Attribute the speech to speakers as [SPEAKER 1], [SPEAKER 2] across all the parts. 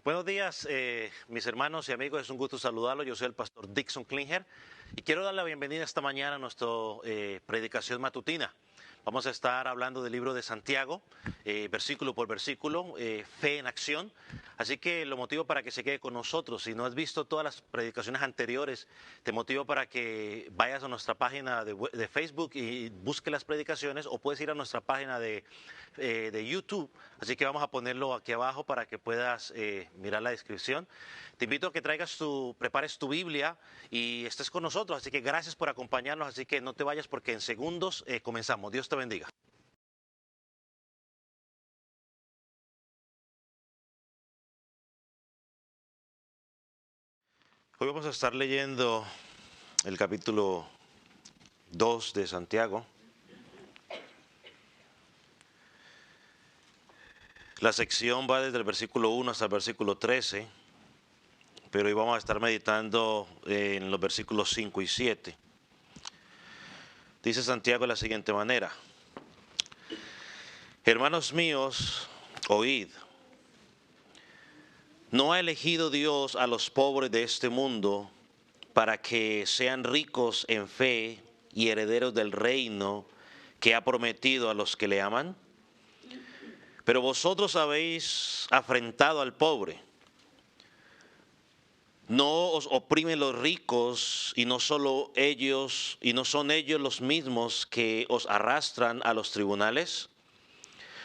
[SPEAKER 1] Buenos días, mis hermanos y amigos. Es un gusto saludarlos. Yo soy el pastor Dixon Klinger y quiero dar la bienvenida esta mañana a nuestra predicación matutina. Vamos a estar hablando del libro de Santiago, versículo por versículo, fe en acción. Así que lo motivo para que se quede con nosotros. Si no has visto todas las predicaciones anteriores, te motivo para que vayas a nuestra página de Facebook y busque las predicaciones, o puedes ir a nuestra página de YouTube. Así que vamos a ponerlo aquí abajo para que puedas mirar la descripción. Te invito a que prepares tu Biblia y estés con nosotros. Así que gracias por acompañarnos. Así que no te vayas porque en segundos comenzamos. Dios te bendiga. Hoy vamos a estar leyendo el capítulo 2 de Santiago. La sección va desde el versículo 1 hasta el versículo 13, pero hoy vamos a estar meditando en los versículos 5 y 7. Dice Santiago de la siguiente manera: Hermanos míos, oíd. ¿No ha elegido Dios a los pobres de este mundo para que sean ricos en fe y herederos del reino que ha prometido a los que le aman? Pero vosotros habéis afrentado al pobre. ¿No os oprimen los ricos y no son ellos los mismos que os arrastran a los tribunales?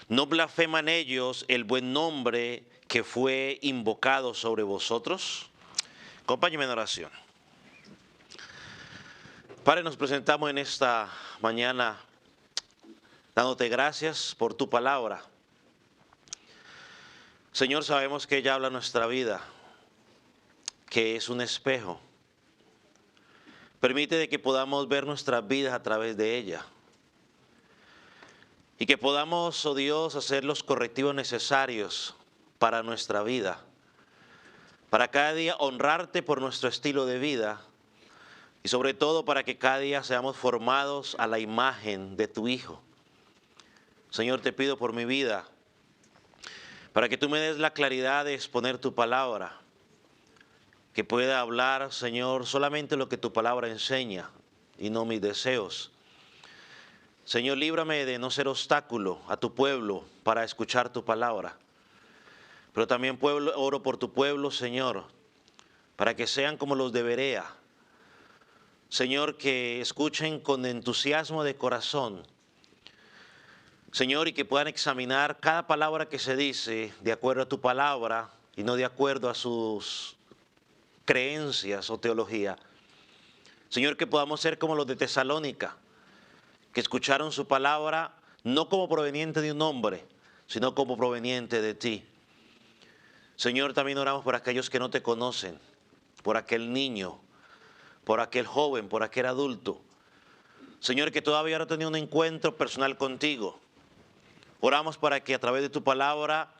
[SPEAKER 1] ¿No blasfeman ellos el buen nombre que fue invocado sobre vosotros? Acompáñenme en oración. Padre, nos presentamos en esta mañana dándote gracias por tu palabra. Señor, sabemos que ella habla nuestra vida, que es un espejo. Permite de que podamos ver nuestras vidas a través de ella. Y que podamos, oh Dios, hacer los correctivos necesarios para nuestra vida. Para cada día honrarte por nuestro estilo de vida. Y sobre todo para que cada día seamos formados a la imagen de tu Hijo. Señor, te pido por mi vida, para que tú me des la claridad de exponer tu palabra. Que pueda hablar, Señor, solamente lo que tu palabra enseña y no mis deseos. Señor, líbrame de no ser obstáculo a tu pueblo para escuchar tu palabra. Pero también oro por tu pueblo, Señor, para que sean como los de Berea. Señor, que escuchen con entusiasmo de corazón. Señor, y que puedan examinar cada palabra que se dice de acuerdo a tu palabra y no de acuerdo a sus creencias o teología. Señor, que podamos ser como los de Tesalónica, que escucharon su palabra no como proveniente de un hombre, sino como proveniente de ti. Señor, también oramos por aquellos que no te conocen, por aquel niño, por aquel joven, por aquel adulto. Señor, que todavía no ha tenido un encuentro personal contigo. Oramos para que a través de tu palabra,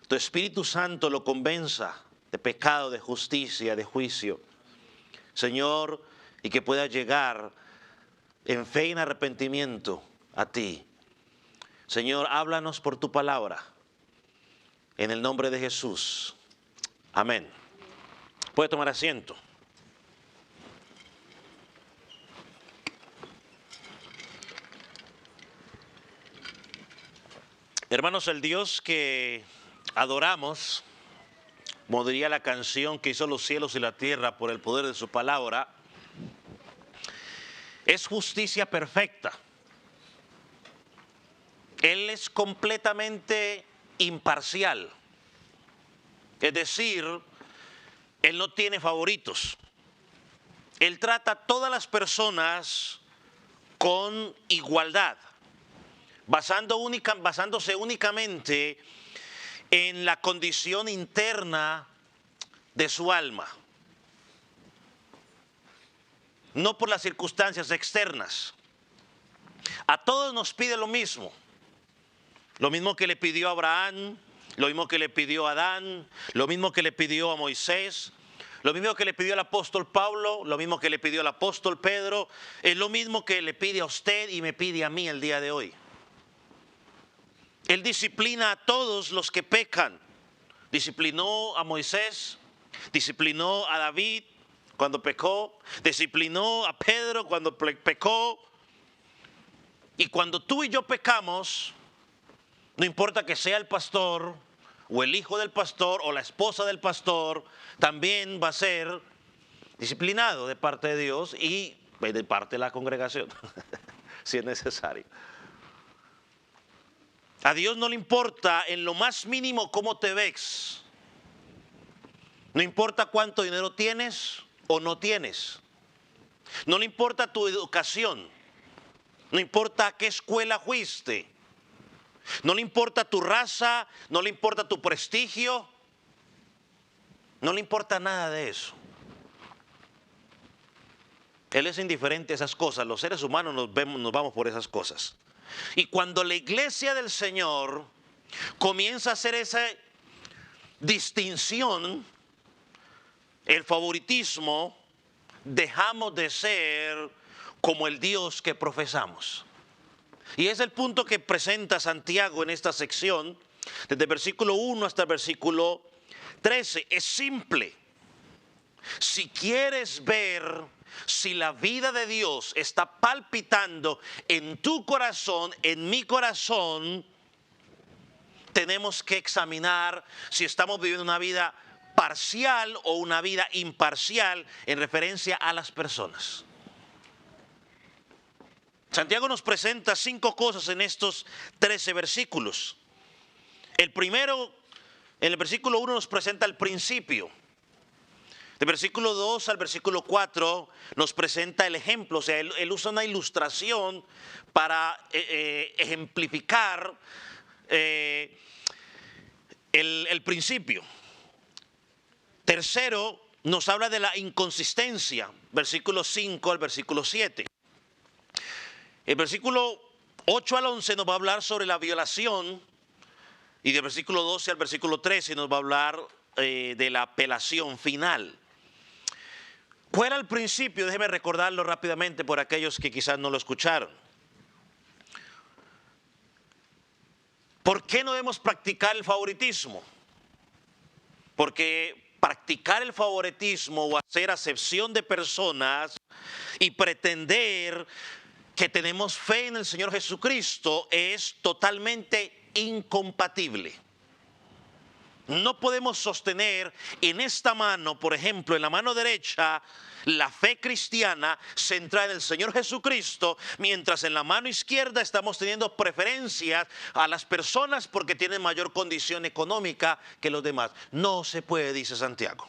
[SPEAKER 1] tu Espíritu Santo lo convenza de pecado, de justicia, de juicio. Señor, y que pueda llegar en fe y en arrepentimiento a ti. Señor, háblanos por tu palabra. En el nombre de Jesús. Amén. Puede tomar asiento. Hermanos, el Dios que adoramos, como diría la canción que hizo los cielos y la tierra por el poder de su palabra, es justicia perfecta. Él es completamente imparcial. Es decir, Él no tiene favoritos. Él trata a todas las personas con igualdad, basándose únicamente en la condición interna de su alma, no por las circunstancias externas. A todos nos pide lo mismo que le pidió a Abraham, lo mismo que le pidió a Adán, lo mismo que le pidió a Moisés, lo mismo que le pidió al apóstol Pablo, lo mismo que le pidió al apóstol Pedro, es lo mismo que le pide a usted y me pide a mí el día de hoy. Él disciplina a todos los que pecan, Disciplinó a Moisés, disciplinó a David cuando pecó, disciplinó a Pedro cuando pecó. Y cuando tú y yo pecamos, no importa que sea el pastor o el hijo del pastor o la esposa del pastor, también va a ser disciplinado de parte de Dios y de parte de la congregación, si es necesario. A Dios no le importa en lo más mínimo cómo te ves. No importa cuánto dinero tienes o no tienes. No le importa tu educación. No importa a qué escuela fuiste. No le importa tu raza, no le importa tu prestigio. No le importa nada de eso. Él es indiferente a esas cosas. Los seres humanos nos vamos por esas cosas. Y cuando la iglesia del Señor comienza a hacer esa distinción, el favoritismo, dejamos de ser como el Dios que profesamos. Y es el punto que presenta Santiago en esta sección, desde el versículo 1 hasta el versículo 13. Es simple. Si quieres ver si la vida de Dios está palpitando en tu corazón, en mi corazón, tenemos que examinar si estamos viviendo una vida parcial o una vida imparcial en referencia a las personas. Santiago nos presenta 5 cosas en estos 13 versículos. El primero, en el versículo 1 nos presenta el principio. Del versículo 2 al versículo 4 nos presenta el ejemplo, o sea, él usa una ilustración para ejemplificar el principio. Tercero, nos habla de la inconsistencia, versículo 5 al versículo 7. El versículo 8 al 11 nos va a hablar sobre la violación y del versículo 12 al versículo 13 nos va a hablar de la apelación final. ¿Cuál era el principio? Déjeme recordarlo rápidamente por aquellos que quizás no lo escucharon. ¿Por qué no debemos practicar el favoritismo? Porque practicar el favoritismo o hacer acepción de personas y pretender que tenemos fe en el Señor Jesucristo es totalmente incompatible. No podemos sostener en esta mano, por ejemplo, en la mano derecha, la fe cristiana centrada en el Señor Jesucristo, mientras en la mano izquierda estamos teniendo preferencias a las personas porque tienen mayor condición económica que los demás. No se puede, dice Santiago.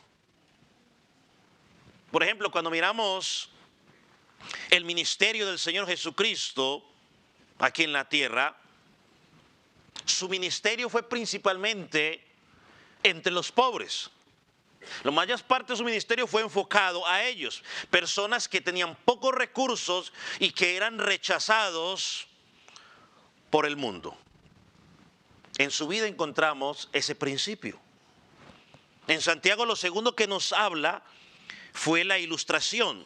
[SPEAKER 1] Por ejemplo, cuando miramos el ministerio del Señor Jesucristo aquí en la tierra, su ministerio fue principalmente entre los pobres. La mayor parte de su ministerio fue enfocado a ellos, personas que tenían pocos recursos y que eran rechazados por el mundo. En su vida encontramos ese principio. En Santiago lo segundo que nos habla fue la ilustración.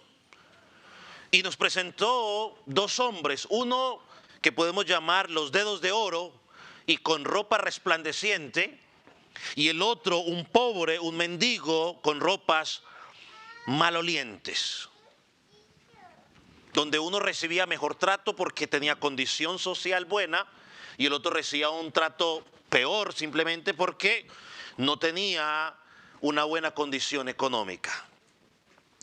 [SPEAKER 1] Y nos presentó 2 hombres, uno que podemos llamar los dedos de oro y con ropa resplandeciente, y el otro un pobre, un mendigo con ropas malolientes, donde uno recibía mejor trato porque tenía condición social buena y el otro recibía un trato peor simplemente porque no tenía una buena condición económica.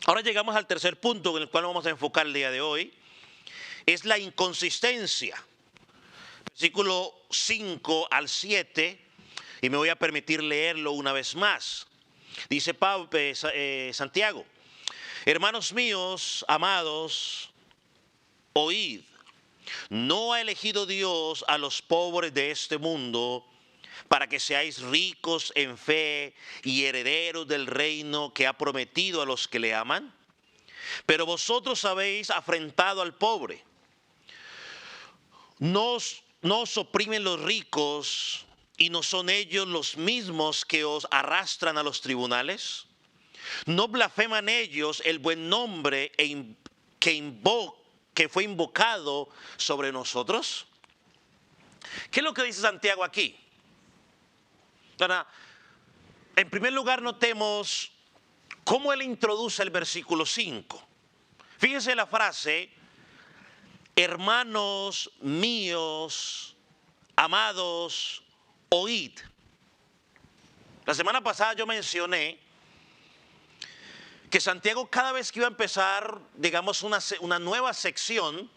[SPEAKER 1] Ahora llegamos al tercer punto en el cual vamos a enfocar el día de hoy, es la inconsistencia. Versículo 5 al 7, y me voy a permitir leerlo una vez más. Dice Santiago: hermanos míos, amados, oíd, no ha elegido Dios a los pobres de este mundo para que seáis ricos en fe y herederos del reino que ha prometido a los que le aman. Pero vosotros habéis afrentado al pobre. ¿No os oprimen los ricos y no son ellos los mismos que os arrastran a los tribunales? ¿No blasfeman ellos el buen nombre que fue invocado sobre nosotros? ¿Qué es lo que dice Santiago aquí? Ahora, En primer lugar, notemos cómo él introduce el versículo 5. Fíjense la frase: hermanos míos, amados, oíd. La semana pasada yo mencioné que Santiago, cada vez que iba a empezar, digamos, una nueva sección,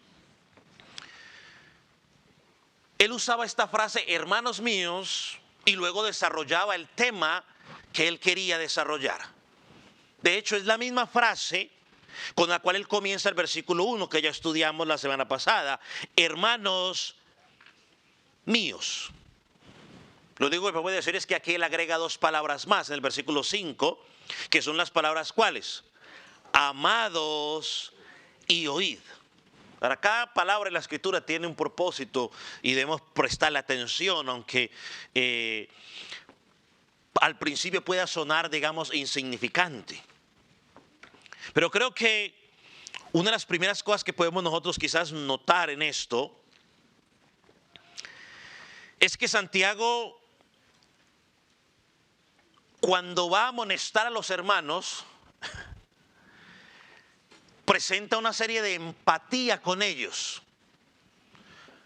[SPEAKER 1] él usaba esta frase, hermanos míos, y luego desarrollaba el tema que él quería desarrollar. De hecho, es la misma frase con la cual él comienza el versículo 1 que ya estudiamos la semana pasada. Hermanos míos. Lo único que puedo decir es que aquí él agrega dos palabras más en el versículo 5, que son las palabras ¿cuáles? Amados y oíd. Ahora, cada palabra en la Escritura tiene un propósito y debemos prestarle atención, aunque al principio pueda sonar, digamos, insignificante. Pero creo que una de las primeras cosas que podemos nosotros quizás notar en esto es que Santiago, cuando va a amonestar a los hermanos, presenta una serie de empatía con ellos.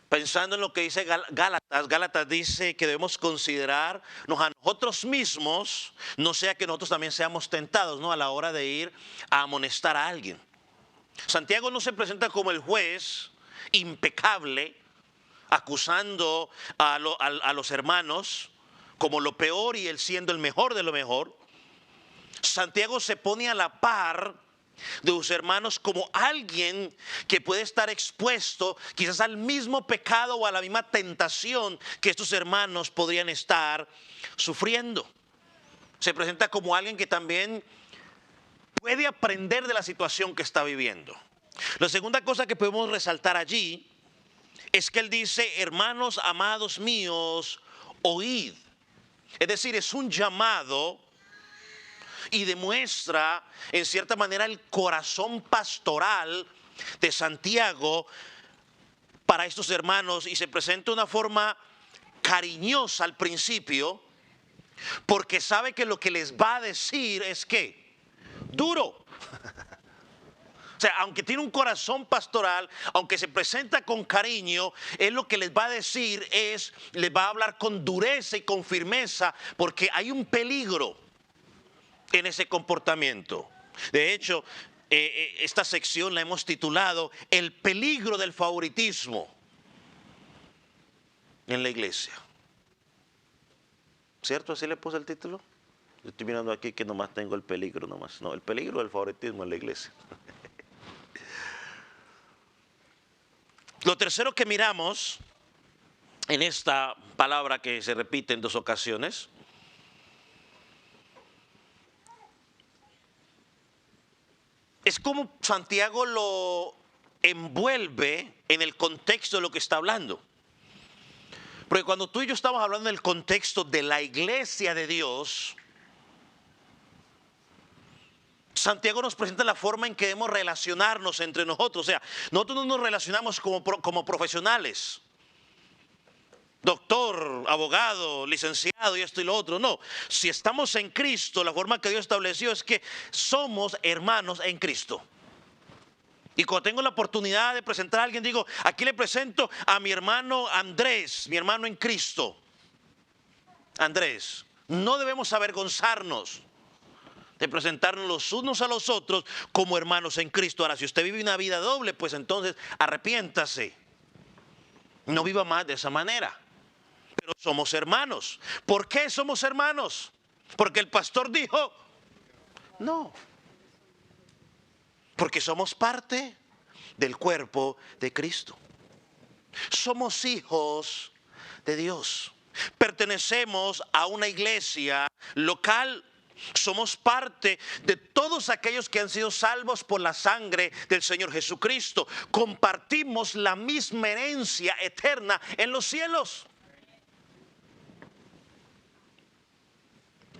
[SPEAKER 1] Pensando en lo que dice Gálatas dice que debemos considerarnos a nosotros mismos, no sea que nosotros también seamos tentados, ¿no?, a la hora de ir a amonestar a alguien. Santiago no se presenta como el juez impecable, acusando a los hermanos como lo peor y él siendo el mejor de lo mejor. Santiago se pone a la par de sus hermanos como alguien que puede estar expuesto quizás al mismo pecado o a la misma tentación que estos hermanos podrían estar sufriendo. Se presenta como alguien que también puede aprender de la situación que está viviendo. La segunda cosa que podemos resaltar allí es que él dice, hermanos amados míos, oíd. Es decir, es un llamado y demuestra en cierta manera el corazón pastoral de Santiago para estos hermanos, y se presenta de una forma cariñosa al principio, porque sabe que lo que les va a decir es que duro. O sea, aunque tiene un corazón pastoral, aunque se presenta con cariño, él lo que les va a decir es, les va a hablar con dureza y con firmeza, porque hay un peligro en ese comportamiento. De hecho, esta sección la hemos titulado El peligro del favoritismo en la iglesia. ¿Cierto? ¿Así le puse el título? Yo estoy mirando aquí que nomás tengo el peligro nomás. No, el peligro del favoritismo en la iglesia. Lo tercero que miramos en esta palabra que se repite en dos ocasiones es cómo Santiago lo envuelve en el contexto de lo que está hablando. Porque cuando tú y yo estamos hablando del contexto de la iglesia de Dios, Santiago nos presenta la forma en que debemos relacionarnos entre nosotros. O sea, nosotros no nos relacionamos como profesionales. Doctor, abogado, licenciado y esto y lo otro. No, si estamos en Cristo, la forma que Dios estableció es que somos hermanos en Cristo. Y cuando tengo la oportunidad de presentar a alguien, digo, aquí le presento a mi hermano Andrés, mi hermano en Cristo. Andrés, no debemos avergonzarnos de presentarnos los unos a los otros como hermanos en Cristo. Ahora, si usted vive una vida doble, pues entonces arrepiéntase. No viva más de esa manera. Pero somos hermanos. ¿Por qué somos hermanos? Porque el pastor dijo, no. Porque somos parte del cuerpo de Cristo. Somos hijos de Dios. Pertenecemos a una iglesia local. Somos parte de todos aquellos que han sido salvos por la sangre del Señor Jesucristo. Compartimos la misma herencia eterna en los cielos.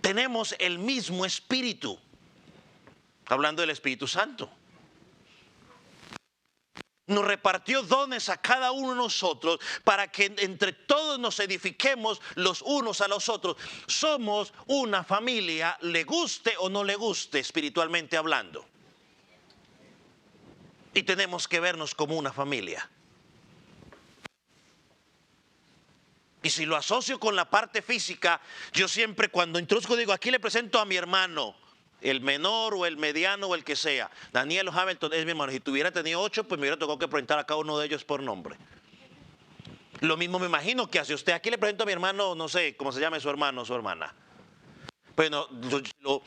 [SPEAKER 1] Tenemos el mismo Espíritu. Hablando del Espíritu Santo. Nos repartió dones a cada uno de nosotros para que entre todos nos edifiquemos los unos a los otros. Somos una familia, le guste o no le guste, espiritualmente hablando. Y tenemos que vernos como una familia. Y si lo asocio con la parte física, yo siempre cuando introduzco digo, aquí le presento a mi hermano, el menor o el mediano o el que sea. Daniel Hamilton es mi hermano. Si tuviera tenido 8, pues me hubiera tocado que presentar a cada uno de ellos por nombre. Lo mismo me imagino que hace usted. Aquí le presento a mi hermano, no sé cómo se llama su hermano o su hermana. Bueno, lo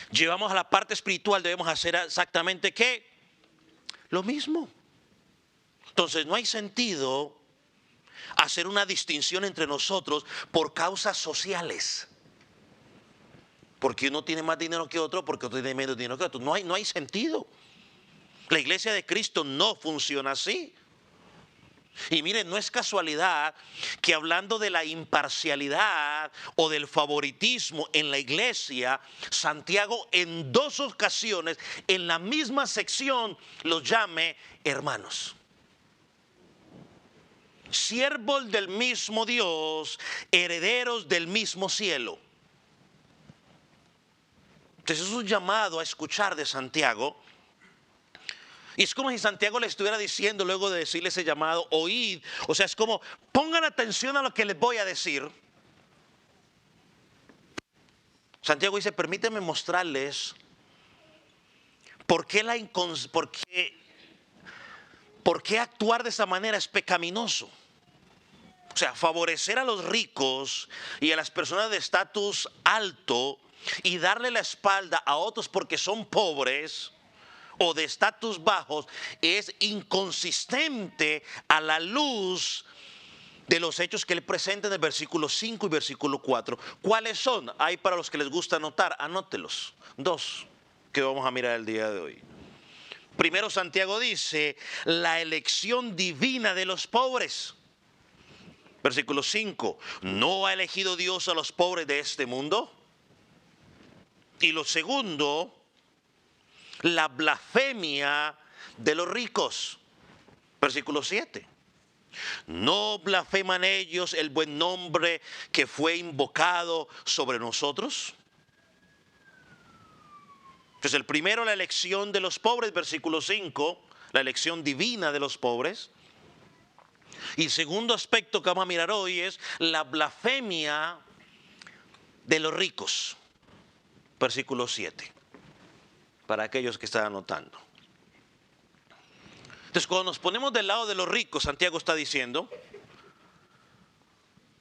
[SPEAKER 1] llevamos a la parte espiritual, debemos hacer exactamente ¿qué? Lo mismo. Entonces no hay sentido hacer una distinción entre nosotros por causas sociales. Porque uno tiene más dinero que otro, porque otro tiene menos dinero que otro. No hay sentido. La iglesia de Cristo no funciona así. Y miren, no es casualidad que hablando de la imparcialidad o del favoritismo en la iglesia, Santiago en 2 ocasiones en la misma sección los llame hermanos. Siervos del mismo Dios, herederos del mismo cielo. Entonces es un llamado a escuchar de Santiago. Y es como si Santiago le estuviera diciendo, luego de decirle ese llamado, oíd. O sea, es como, pongan atención a lo que les voy a decir. Santiago dice, permíteme mostrarles por qué actuar de esa manera es pecaminoso. O sea, favorecer a los ricos y a las personas de estatus alto y darle la espalda a otros porque son pobres o de estatus bajos es inconsistente a la luz de los hechos que él presenta en el versículo 5 y versículo 4. ¿Cuáles son? Hay para los que les gusta anotar, anótelos. 2 que vamos a mirar el día de hoy. Primero, Santiago dice, la elección divina de los pobres. Versículo 5, ¿no ha elegido Dios a los pobres de este mundo? Y lo segundo, la blasfemia de los ricos. Versículo 7. ¿No blasfeman ellos el buen nombre que fue invocado sobre nosotros? Entonces el primero, la elección de los pobres, versículo 5, la elección divina de los pobres. Y el segundo aspecto que vamos a mirar hoy es la blasfemia de los ricos. Versículo 7. Para aquellos que están anotando. Entonces, cuando nos ponemos del lado de los ricos, Santiago está diciendo,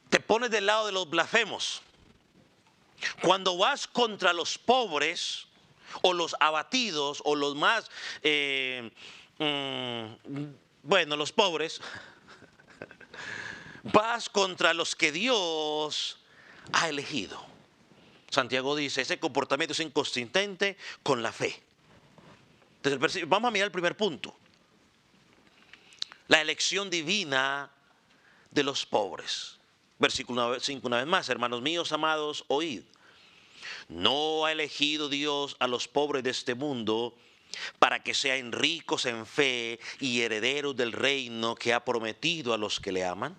[SPEAKER 1] te pones del lado de los blasfemos. Cuando vas contra los pobres, o los abatidos, o los más, los pobres, vas contra los que Dios ha elegido. Santiago dice, ese comportamiento es inconsistente con la fe. Entonces, vamos a mirar el primer punto. La elección divina de los pobres. Versículo 5 una vez más, hermanos míos amados, oíd. No ha elegido Dios a los pobres de este mundo para que sean ricos en fe y herederos del reino que ha prometido a los que le aman.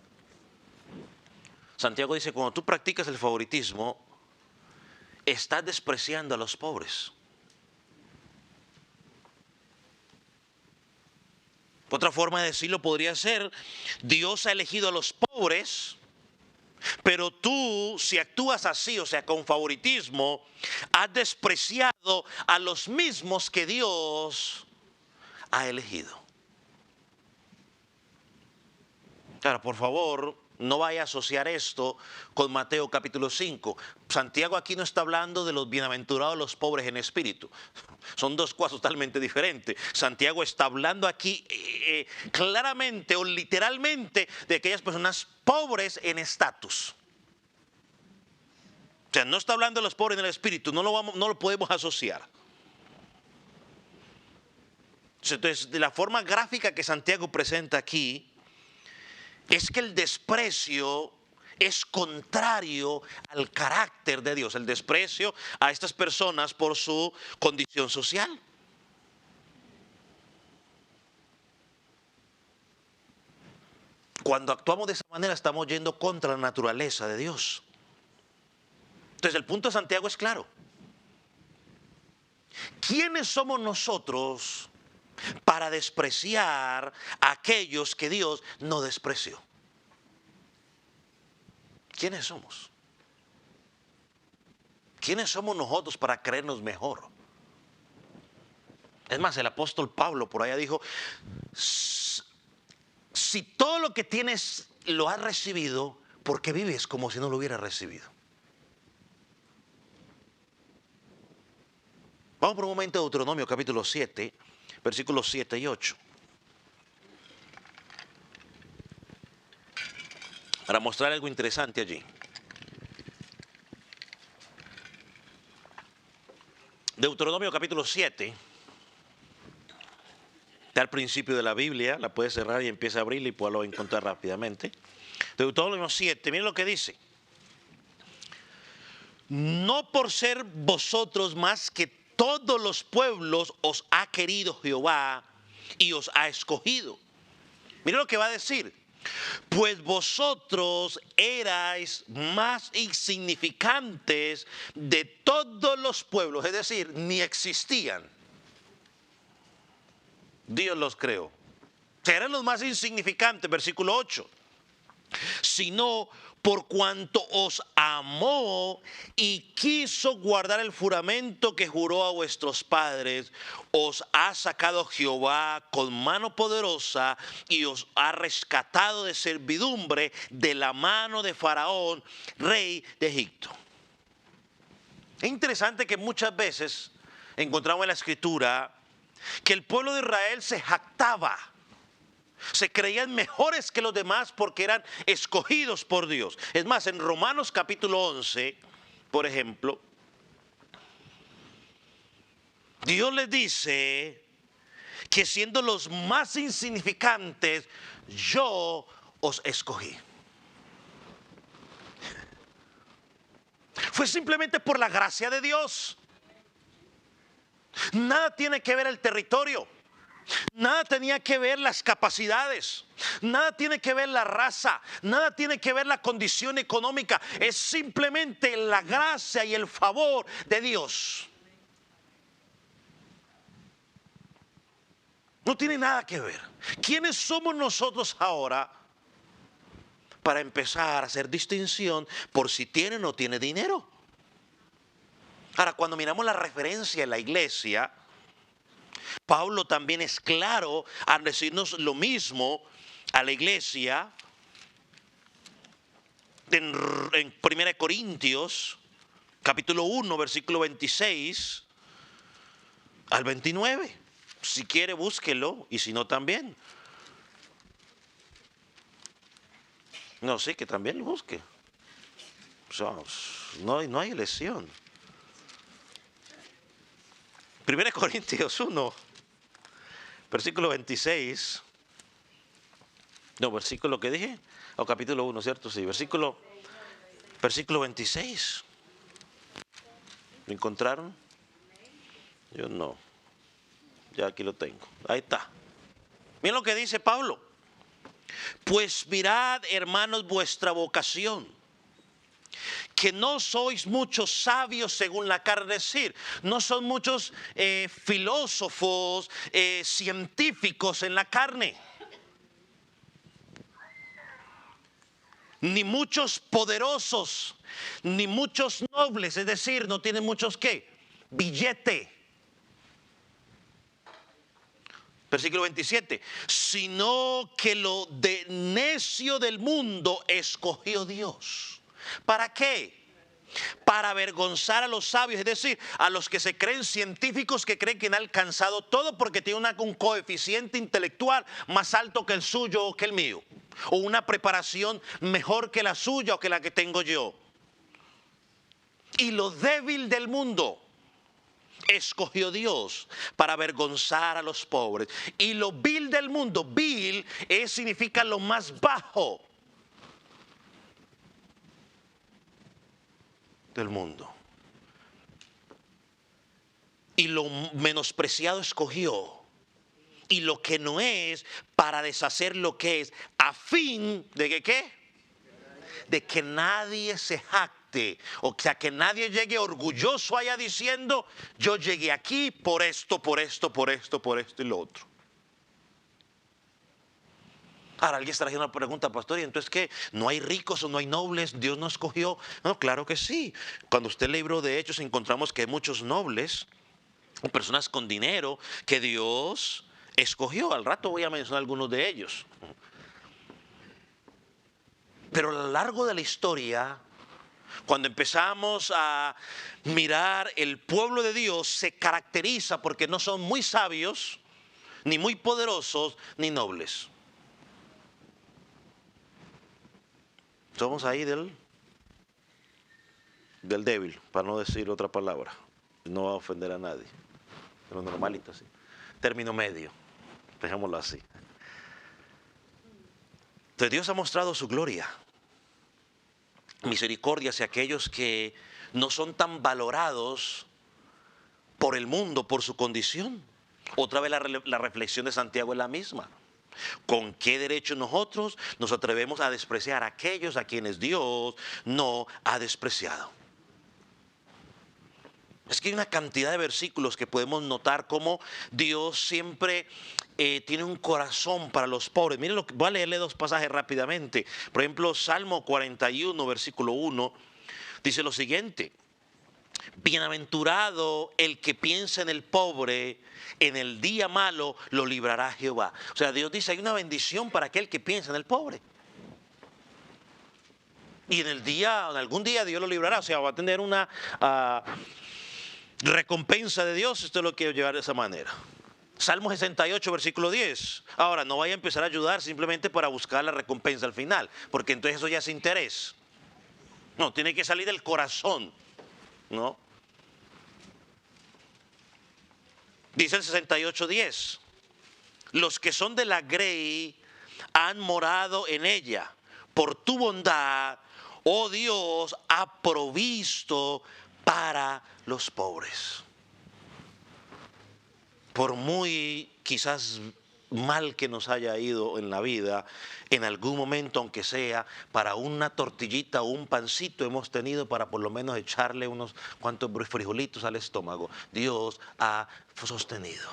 [SPEAKER 1] Santiago dice, cuando tú practicas el favoritismo, estás despreciando a los pobres. Otra forma de decirlo podría ser, Dios ha elegido a los pobres, pero tú, si actúas así, o sea, con favoritismo, has despreciado a los mismos que Dios ha elegido. Ahora, por favor, no vaya a asociar esto con Mateo capítulo 5. Santiago aquí no está hablando de los bienaventurados los pobres en espíritu. Son 2 cosas totalmente diferentes. Santiago está hablando aquí claramente o literalmente de aquellas personas pobres en estatus. O sea, no está hablando de los pobres en el espíritu, no lo podemos asociar. Entonces, de la forma gráfica que Santiago presenta aquí, es que el desprecio es contrario al carácter de Dios, el desprecio a estas personas por su condición social. Cuando actuamos de esa manera estamos yendo contra la naturaleza de Dios. Entonces el punto de Santiago es claro. ¿Quiénes somos nosotros para despreciar a aquellos que Dios no despreció? ¿Quiénes somos? ¿Quiénes somos nosotros para creernos mejor? Es más, el apóstol Pablo por allá dijo, si todo lo que tienes lo has recibido, ¿por qué vives como si no lo hubieras recibido? Vamos por un momento a Deuteronomio capítulo 7, versículos 7 y 8. Para mostrar algo interesante allí. Deuteronomio capítulo 7. Está al principio de la Biblia, la puedes cerrar y empieza a abrirla y puedo encontrar rápidamente. Deuteronomio 7, miren lo que dice. No por ser vosotros más que todos los pueblos os ha querido Jehová y os ha escogido. Miren lo que va a decir. Pues vosotros erais más insignificantes de todos los pueblos, es decir, ni existían. Dios los creó. Eran los más insignificantes, versículo 8. Sino por cuanto os amó y quiso guardar el juramento que juró a vuestros padres, os ha sacado Jehová con mano poderosa y os ha rescatado de servidumbre de la mano de Faraón, rey de Egipto. Es interesante que muchas veces encontramos en la Escritura que el pueblo de Israel se jactaba. Se creían mejores que los demás porque eran escogidos por Dios. Es más, en Romanos capítulo 11, por ejemplo, Dios les dice que siendo los más insignificantes, yo os escogí. Fue simplemente por la gracia de Dios. Nada tiene que ver el territorio. Nada tenía que ver las capacidades, nada tiene que ver la raza, nada tiene que ver la condición económica. Es simplemente la gracia y el favor de Dios. No tiene nada que ver. ¿Quiénes somos nosotros ahora para empezar a hacer distinción por si tiene o no tiene dinero? Ahora, cuando miramos la referencia en la iglesia, Pablo también es claro al decirnos lo mismo a la iglesia en 1 Corintios capítulo 1 versículo 26 al 29. Si quiere búsquelo y si no también. No, sí que también lo busque. O sea, no hay elección. 1 Corintios 1 versículo 26. No, versículo que dije. O capítulo 1, ¿cierto? Sí, versículo 26. ¿Lo encontraron? Yo no. Ya aquí lo tengo. Ahí está. Miren lo que dice Pablo. Pues mirad, hermanos, vuestra vocación, que no sois muchos sabios según la carne, es decir, no son muchos filósofos, científicos en la carne, ni muchos poderosos, ni muchos nobles, es decir, no tienen muchos ¿qué? Billete. Versículo 27, sino que lo de necio del mundo escogió Dios. ¿Para qué? Para avergonzar a los sabios, es decir, a los que se creen científicos, que creen que han alcanzado todo porque tienen un coeficiente intelectual más alto que el suyo o que el mío, o una preparación mejor que la suya o que la que tengo yo. Y lo débil del mundo escogió Dios para avergonzar a los pobres. Y lo vil del mundo, vil significa lo más bajo del mundo. Y lo menospreciado escogió. y lo que no es, para deshacer lo que es, a fin de que ¿qué? De que nadie se jacte, o sea, que nadie llegue orgulloso allá diciendo, yo llegué aquí por esto, por esto, por esto, por esto y lo otro. Ahora alguien estará haciendo una pregunta, pastor, ¿y entonces qué? ¿No hay ricos o no hay nobles? ¿Dios no escogió? No, claro que sí. Cuando usted lee el libro de Hechos encontramos que hay muchos nobles, personas con dinero que Dios escogió. Al rato voy a mencionar algunos de ellos. Pero a lo largo de la historia, cuando empezamos a mirar, el pueblo de Dios se caracteriza porque no son muy sabios, ni muy poderosos, ni nobles. Somos ahí del débil, para no decir otra palabra. No va a ofender a nadie. Pero normalito, sí. Término medio, dejémoslo así. Entonces Dios ha mostrado su gloria, misericordia hacia aquellos que no son tan valorados por el mundo, por su condición. Otra vez la reflexión de Santiago es la misma. ¿Con qué derecho nosotros nos atrevemos a despreciar a aquellos a quienes Dios no ha despreciado? Es que hay una cantidad de versículos que podemos notar cómo Dios siempre tiene un corazón para los pobres. Miren, voy a leerle dos pasajes rápidamente. Por ejemplo, Salmo 41, versículo 1, dice lo siguiente: bienaventurado el que piensa en el pobre, en el día malo lo librará Jehová. O sea, Dios dice, hay una bendición para aquel que piensa en el pobre. Y en algún día Dios lo librará. O sea, va a tener una recompensa de Dios. Esto lo quiero llevar de esa manera. Salmo 68, versículo 10. Ahora, no vaya a empezar a ayudar simplemente para buscar la recompensa al final, porque entonces eso ya es interés. No, tiene que salir del corazón, ¿no? Dice el 68:10, los que son de la grey han morado en ella. Por tu bondad, oh Dios, ha provisto para los pobres. Por muy quizás mal que nos haya ido en la vida, en algún momento, aunque sea para una tortillita o un pancito, hemos tenido para por lo menos echarle unos cuantos frijolitos al estómago. Dios ha sostenido.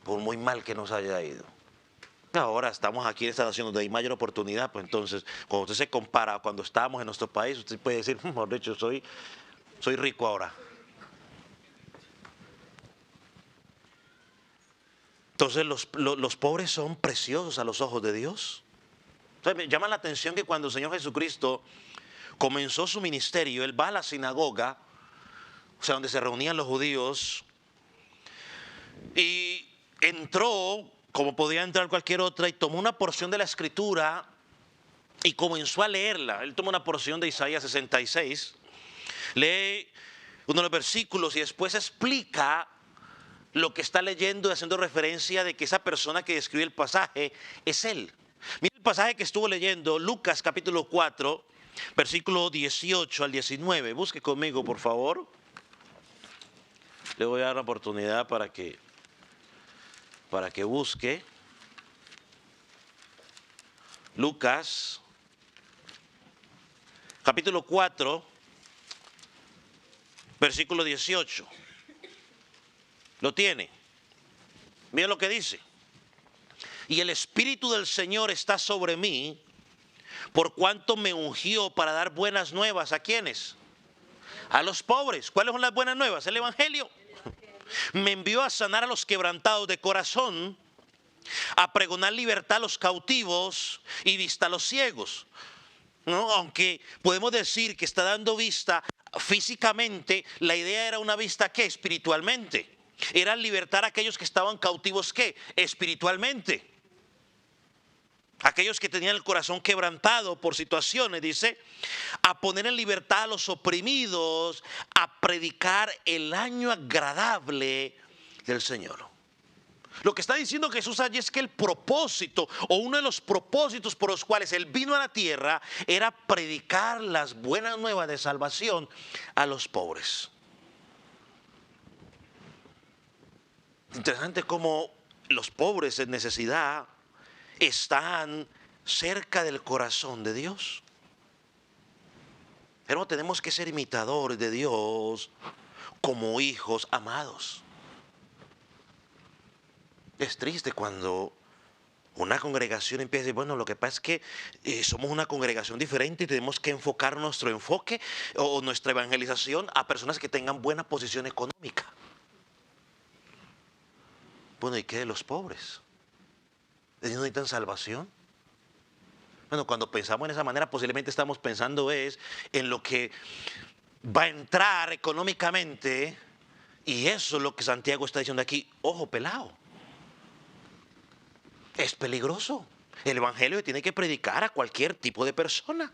[SPEAKER 1] Por muy mal que nos haya ido. Ahora estamos aquí en esta nación donde hay mayor oportunidad, pues entonces, cuando usted se compara cuando estábamos en nuestro país, usted puede decir, mejor dicho, soy rico ahora. Entonces los pobres son preciosos a los ojos de Dios. Entonces me llama la atención que cuando el Señor Jesucristo comenzó su ministerio, Él va a la sinagoga, o sea, donde se reunían los judíos, y entró, como podía entrar cualquier otra, y tomó una porción de la Escritura y comenzó a leerla. Él tomó una porción de Isaías 66, lee uno de los versículos y después explica lo que está leyendo y haciendo referencia de que esa persona que describe el pasaje es él. Mira el pasaje que estuvo leyendo, Lucas capítulo 4, versículo 18 al 19. Busque conmigo, por favor. Le voy a dar la oportunidad para que busque. Lucas capítulo 4, versículo 18. ¿Lo tiene? Mira lo que dice. Y el Espíritu del Señor está sobre mí, por cuanto me ungió para dar buenas nuevas. ¿A quiénes? A los pobres. ¿Cuáles son las buenas nuevas? El Evangelio. Me envió a sanar a los quebrantados de corazón, a pregonar libertad a los cautivos y vista a los ciegos. ¿No? Aunque podemos decir que está dando vista físicamente, la idea era una vista ¿qué? Espiritualmente. Era libertar a aquellos que estaban cautivos ¿qué? Espiritualmente. Aquellos que tenían el corazón quebrantado por situaciones, dice, a poner en libertad a los oprimidos, a predicar el año agradable del Señor. Lo que está diciendo Jesús allí es que el propósito, o uno de los propósitos por los cuales Él vino a la tierra, era predicar las buenas nuevas de salvación a los pobres. Interesante cómo los pobres en necesidad están cerca del corazón de Dios. Pero tenemos que ser imitadores de Dios como hijos amados. Es triste cuando una congregación empieza a decir, bueno, lo que pasa es que somos una congregación diferente y tenemos que enfocar nuestro enfoque o nuestra evangelización a personas que tengan buena posición económica. Bueno, ¿y qué de los pobres? ¿Ellos no necesitan salvación? Bueno, cuando pensamos en esa manera, posiblemente estamos pensando en lo que va a entrar económicamente, y eso es lo que Santiago está diciendo aquí. Ojo, pelado. Es peligroso. El evangelio tiene que predicar a cualquier tipo de persona.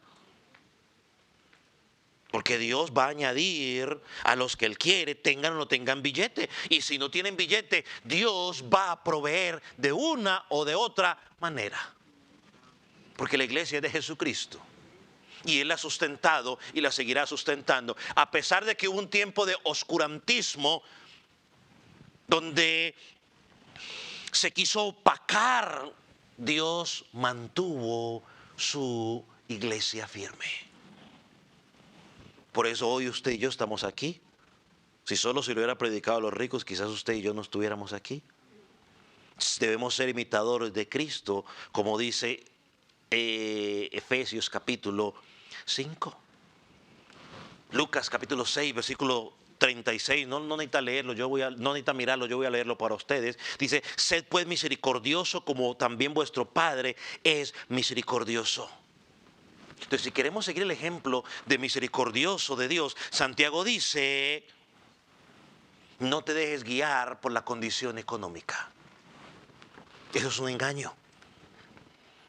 [SPEAKER 1] Porque Dios va a añadir a los que Él quiere, tengan o no tengan billete. Y si no tienen billete, Dios va a proveer de una o de otra manera. Porque la iglesia es de Jesucristo. Y Él la ha sustentado y la seguirá sustentando. A pesar de que hubo un tiempo de oscurantismo donde se quiso opacar, Dios mantuvo su iglesia firme. Por eso hoy usted y yo estamos aquí. Si solo se lo hubiera predicado a los ricos, quizás usted y yo no estuviéramos aquí. Debemos ser imitadores de Cristo, como dice Efesios capítulo 5. Lucas capítulo 6, versículo 36, no necesita leerlo, no necesita mirarlo, yo voy a leerlo para ustedes. Dice, sed pues misericordioso como también vuestro Padre es misericordioso. Entonces, si queremos seguir el ejemplo de misericordioso de Dios, Santiago dice, no te dejes guiar por la condición económica. Eso es un engaño.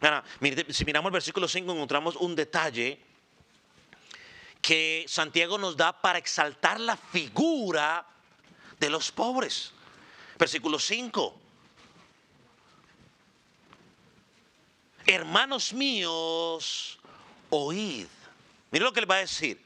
[SPEAKER 1] Ahora, si miramos el versículo 5, encontramos un detalle que Santiago nos da para exaltar la figura de los pobres. Versículo 5. Hermanos míos, oíd. Mira lo que le va a decir.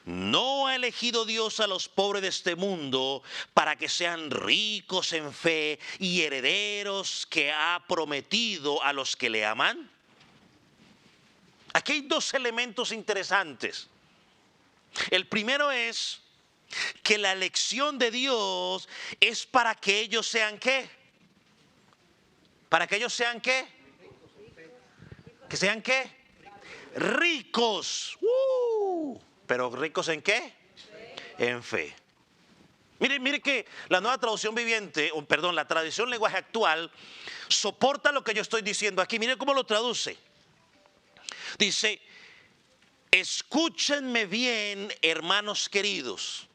[SPEAKER 1] No ha elegido Dios a los pobres de este mundo para que sean ricos en fe y herederos que ha prometido a los que le aman. Aquí hay dos elementos interesantes. El primero es que la elección de Dios es para que ellos sean ¿qué? ¿Para que ellos sean qué? ¿Que sean qué? Ricos. ¿Pero ricos en qué? En fe. Mire que la nueva traducción viviente, la traducción lenguaje actual, soporta lo que yo estoy diciendo aquí. Mire cómo lo traduce. Dice, escúchenme bien, hermanos queridos.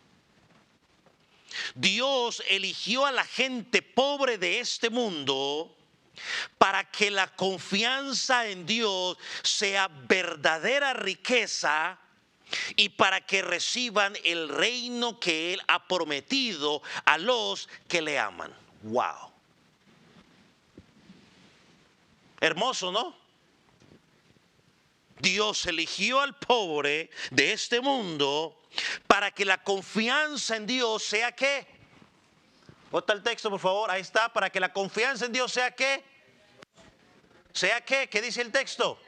[SPEAKER 1] Dios eligió a la gente pobre de este mundo para que la confianza en Dios sea verdadera riqueza y para que reciban el reino que Él ha prometido a los que le aman. ¡Wow! Hermoso, ¿no? Dios eligió al pobre de este mundo para que la confianza en Dios sea ¿qué? ¿Bota el texto, por favor? Ahí está. Para que la confianza en Dios sea ¿qué? ¿Sea qué? ¿Qué dice el texto?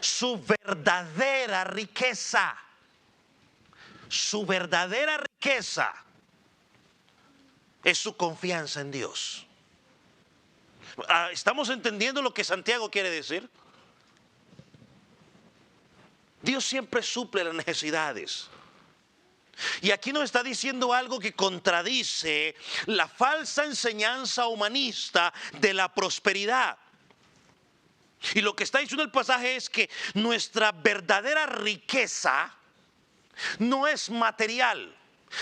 [SPEAKER 1] Su verdadera riqueza. Su verdadera riqueza es su confianza en Dios. ¿Estamos entendiendo lo que Santiago quiere decir? Dios siempre suple las necesidades. Y aquí nos está diciendo algo que contradice la falsa enseñanza humanista de la prosperidad. Y lo que está diciendo el pasaje es que nuestra verdadera riqueza no es material.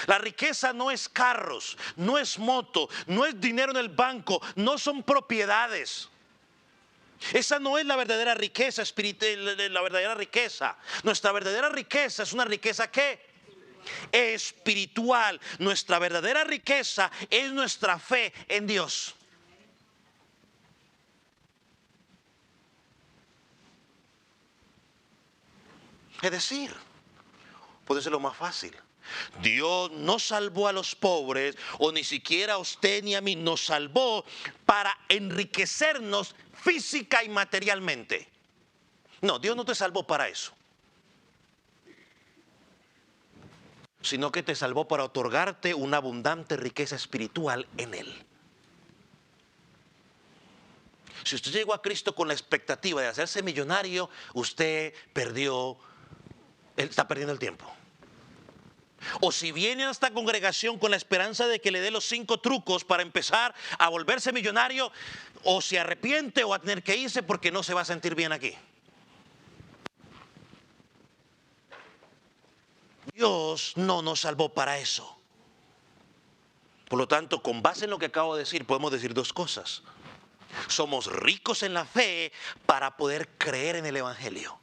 [SPEAKER 1] La riqueza no es carros, no es moto, no es dinero en el banco, no son propiedades. Esa no es la verdadera riqueza espiritual, la verdadera riqueza. Nuestra verdadera riqueza es una riqueza ¿qué? Espiritual. Nuestra verdadera riqueza es nuestra fe en Dios. Es decir, puede ser lo más fácil. Dios no salvó a los pobres, o ni siquiera a usted ni a mí, nos salvó para enriquecernos física y materialmente. No, Dios no te salvó para eso, sino que te salvó para otorgarte una abundante riqueza espiritual en Él. Si usted llegó a Cristo con la expectativa de hacerse millonario, usted está perdiendo el tiempo. O si viene a esta congregación con la esperanza de que le dé los 5 trucos para empezar a volverse millonario, o se arrepiente o va a tener que irse porque no se va a sentir bien aquí. Dios no nos salvó para eso. Por lo tanto, con base en lo que acabo de decir, podemos decir 2 cosas. Somos ricos en la fe para poder creer en el Evangelio.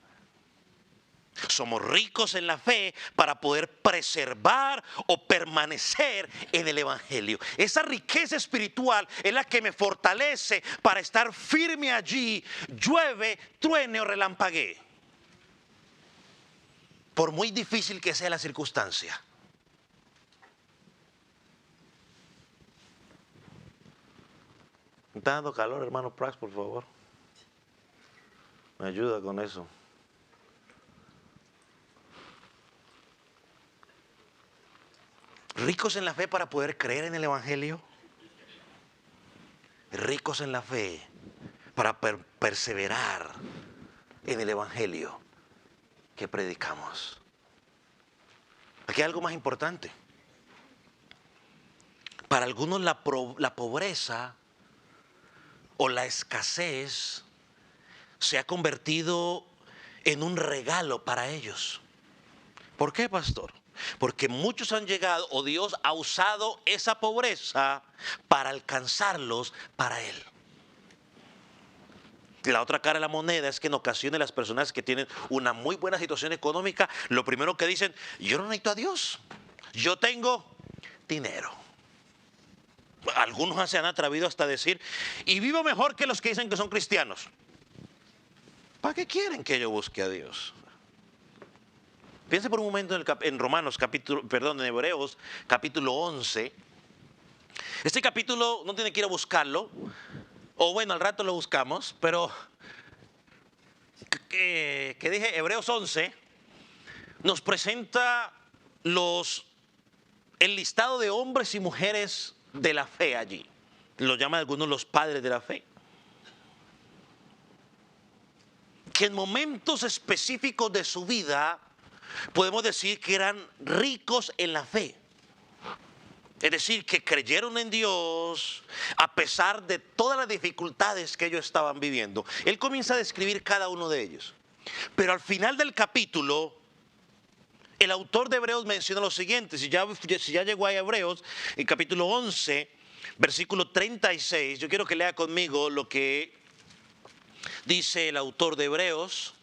[SPEAKER 1] Somos ricos en la fe para poder preservar o permanecer en el Evangelio. Esa riqueza espiritual es la que me fortalece para estar firme allí, llueve, truene o relampaguee. Por muy difícil que sea la circunstancia. Me está dando calor, hermano Prax, por favor. Me ayuda con eso. Ricos en la fe para poder creer en el Evangelio. Ricos en la fe para perseverar en el Evangelio que predicamos. Aquí hay algo más importante. Para algunos la pobreza o la escasez se ha convertido en un regalo para ellos. ¿Por qué, pastor? Porque muchos han llegado, o Dios ha usado esa pobreza para alcanzarlos para Él. La otra cara de la moneda es que en ocasiones las personas que tienen una muy buena situación económica, lo primero que dicen: yo no necesito a Dios, yo tengo dinero. Algunos se han atrevido hasta decir: y vivo mejor que los que dicen que son cristianos. ¿Para qué quieren que yo busque a Dios? Piense por un momento en en Hebreos capítulo 11. Este capítulo no tiene que ir a buscarlo, o bueno, al rato lo buscamos, pero que dije, Hebreos 11 nos presenta el listado de hombres y mujeres de la fe allí. Lo llaman algunos los padres de la fe. Que en momentos específicos de su vida podemos decir que eran ricos en la fe. Es decir, que creyeron en Dios a pesar de todas las dificultades que ellos estaban viviendo. Él comienza a describir cada uno de ellos. Pero al final del capítulo, el autor de Hebreos menciona lo siguiente. Si ya llegó a Hebreos, en capítulo 11, versículo 36, yo quiero que lea conmigo lo que dice el autor de Hebreos.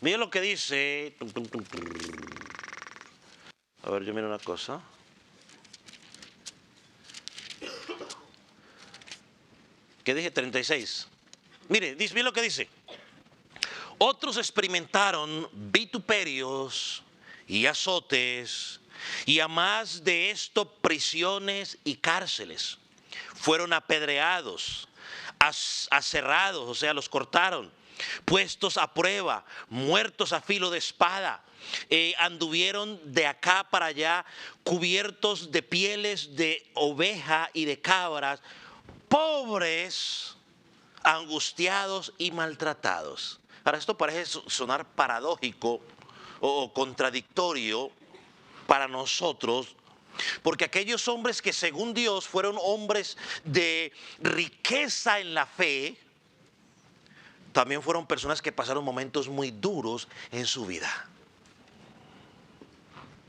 [SPEAKER 1] Mira lo que dice. A ver, yo miro una cosa. ¿Qué dije? 36. Mire, mire lo que dice. Otros experimentaron vituperios y azotes, y a más de esto prisiones y cárceles. Fueron apedreados, aserrados, o sea, los cortaron, puestos a prueba, muertos a filo de espada. Anduvieron de acá para allá cubiertos de pieles de oveja y de cabras, pobres, angustiados y maltratados. Ahora, esto parece sonar paradójico o contradictorio para nosotros, porque aquellos hombres que según Dios fueron hombres de riqueza en la fe, también fueron personas que pasaron momentos muy duros en su vida.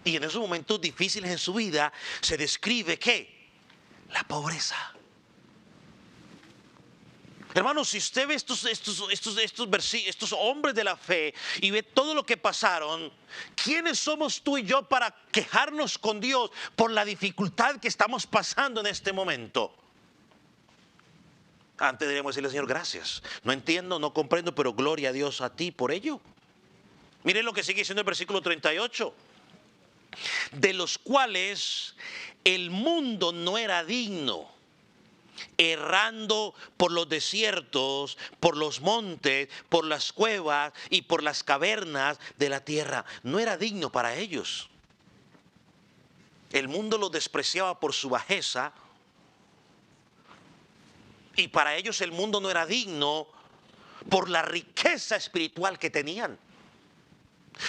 [SPEAKER 1] Y en esos momentos difíciles en su vida se describe ¿qué? La pobreza. Hermanos, si usted ve estos hombres de la fe y ve todo lo que pasaron, ¿quiénes somos tú y yo para quejarnos con Dios por la dificultad que estamos pasando en este momento? Antes deberíamos decirle, Señor, gracias. No entiendo, no comprendo, pero gloria a Dios a ti por ello. Miren lo que sigue diciendo el versículo 38. De los cuales el mundo no era digno, errando por los desiertos, por los montes, por las cuevas y por las cavernas de la tierra. No era digno para ellos. El mundo los despreciaba por su bajeza, y para ellos el mundo no era digno por la riqueza espiritual que tenían.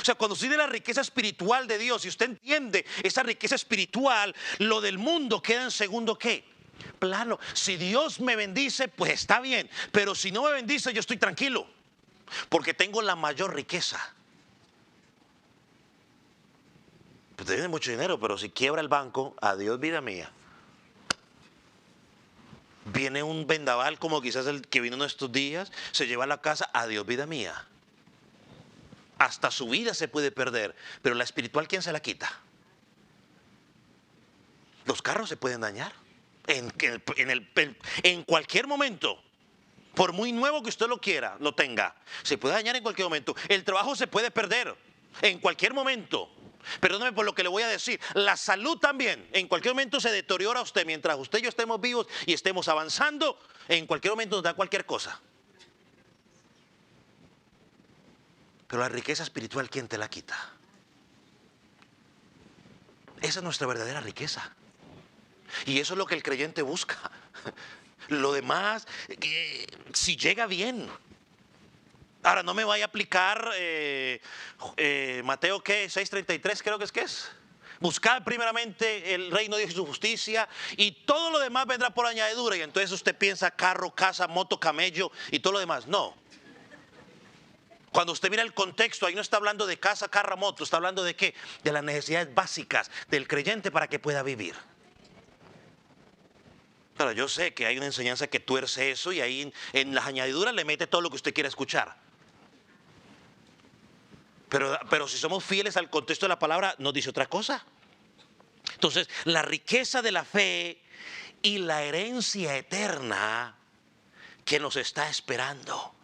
[SPEAKER 1] O sea, cuando usted tiene la riqueza espiritual de Dios y usted entiende esa riqueza espiritual, lo del mundo queda en segundo ¿qué? Plano. Si Dios me bendice, pues está bien. Pero si no me bendice, yo estoy tranquilo, porque tengo la mayor riqueza. Pues tiene mucho dinero, pero si quiebra el banco, adiós vida mía. Viene un vendaval como quizás el que vino en estos días, se lleva a la casa, adiós vida mía. Hasta su vida se puede perder, pero la espiritual, ¿quién se la quita? Los carros se pueden dañar en cualquier momento. Por muy nuevo que usted lo quiera, lo tenga, se puede dañar en cualquier momento. El trabajo se puede perder en cualquier momento. Perdóneme por lo que le voy a decir. La salud también, en cualquier momento se deteriora a usted. Mientras usted y yo estemos vivos y estemos avanzando, en cualquier momento nos da cualquier cosa. Pero la riqueza espiritual, ¿quién te la quita? Esa es nuestra verdadera riqueza. Y eso es lo que el creyente busca. Lo demás, si llega bien. Ahora, no me vaya a aplicar Mateo, ¿qué? 6:33 creo que es. Buscad primeramente el reino de Dios y su justicia, y todo lo demás vendrá por añadidura. Y entonces usted piensa carro, casa, moto, camello y todo lo demás. No. Cuando usted mira el contexto, ahí no está hablando de casa, carro, moto. Está hablando de ¿qué? De las necesidades básicas del creyente para que pueda vivir. Pero yo sé que hay una enseñanza que tuerce eso, y ahí en las añadiduras le mete todo lo que usted quiera escuchar. Pero si somos fieles al contexto de la palabra, nos dice otra cosa. Entonces, la riqueza de la fe y la herencia eterna que nos está esperando.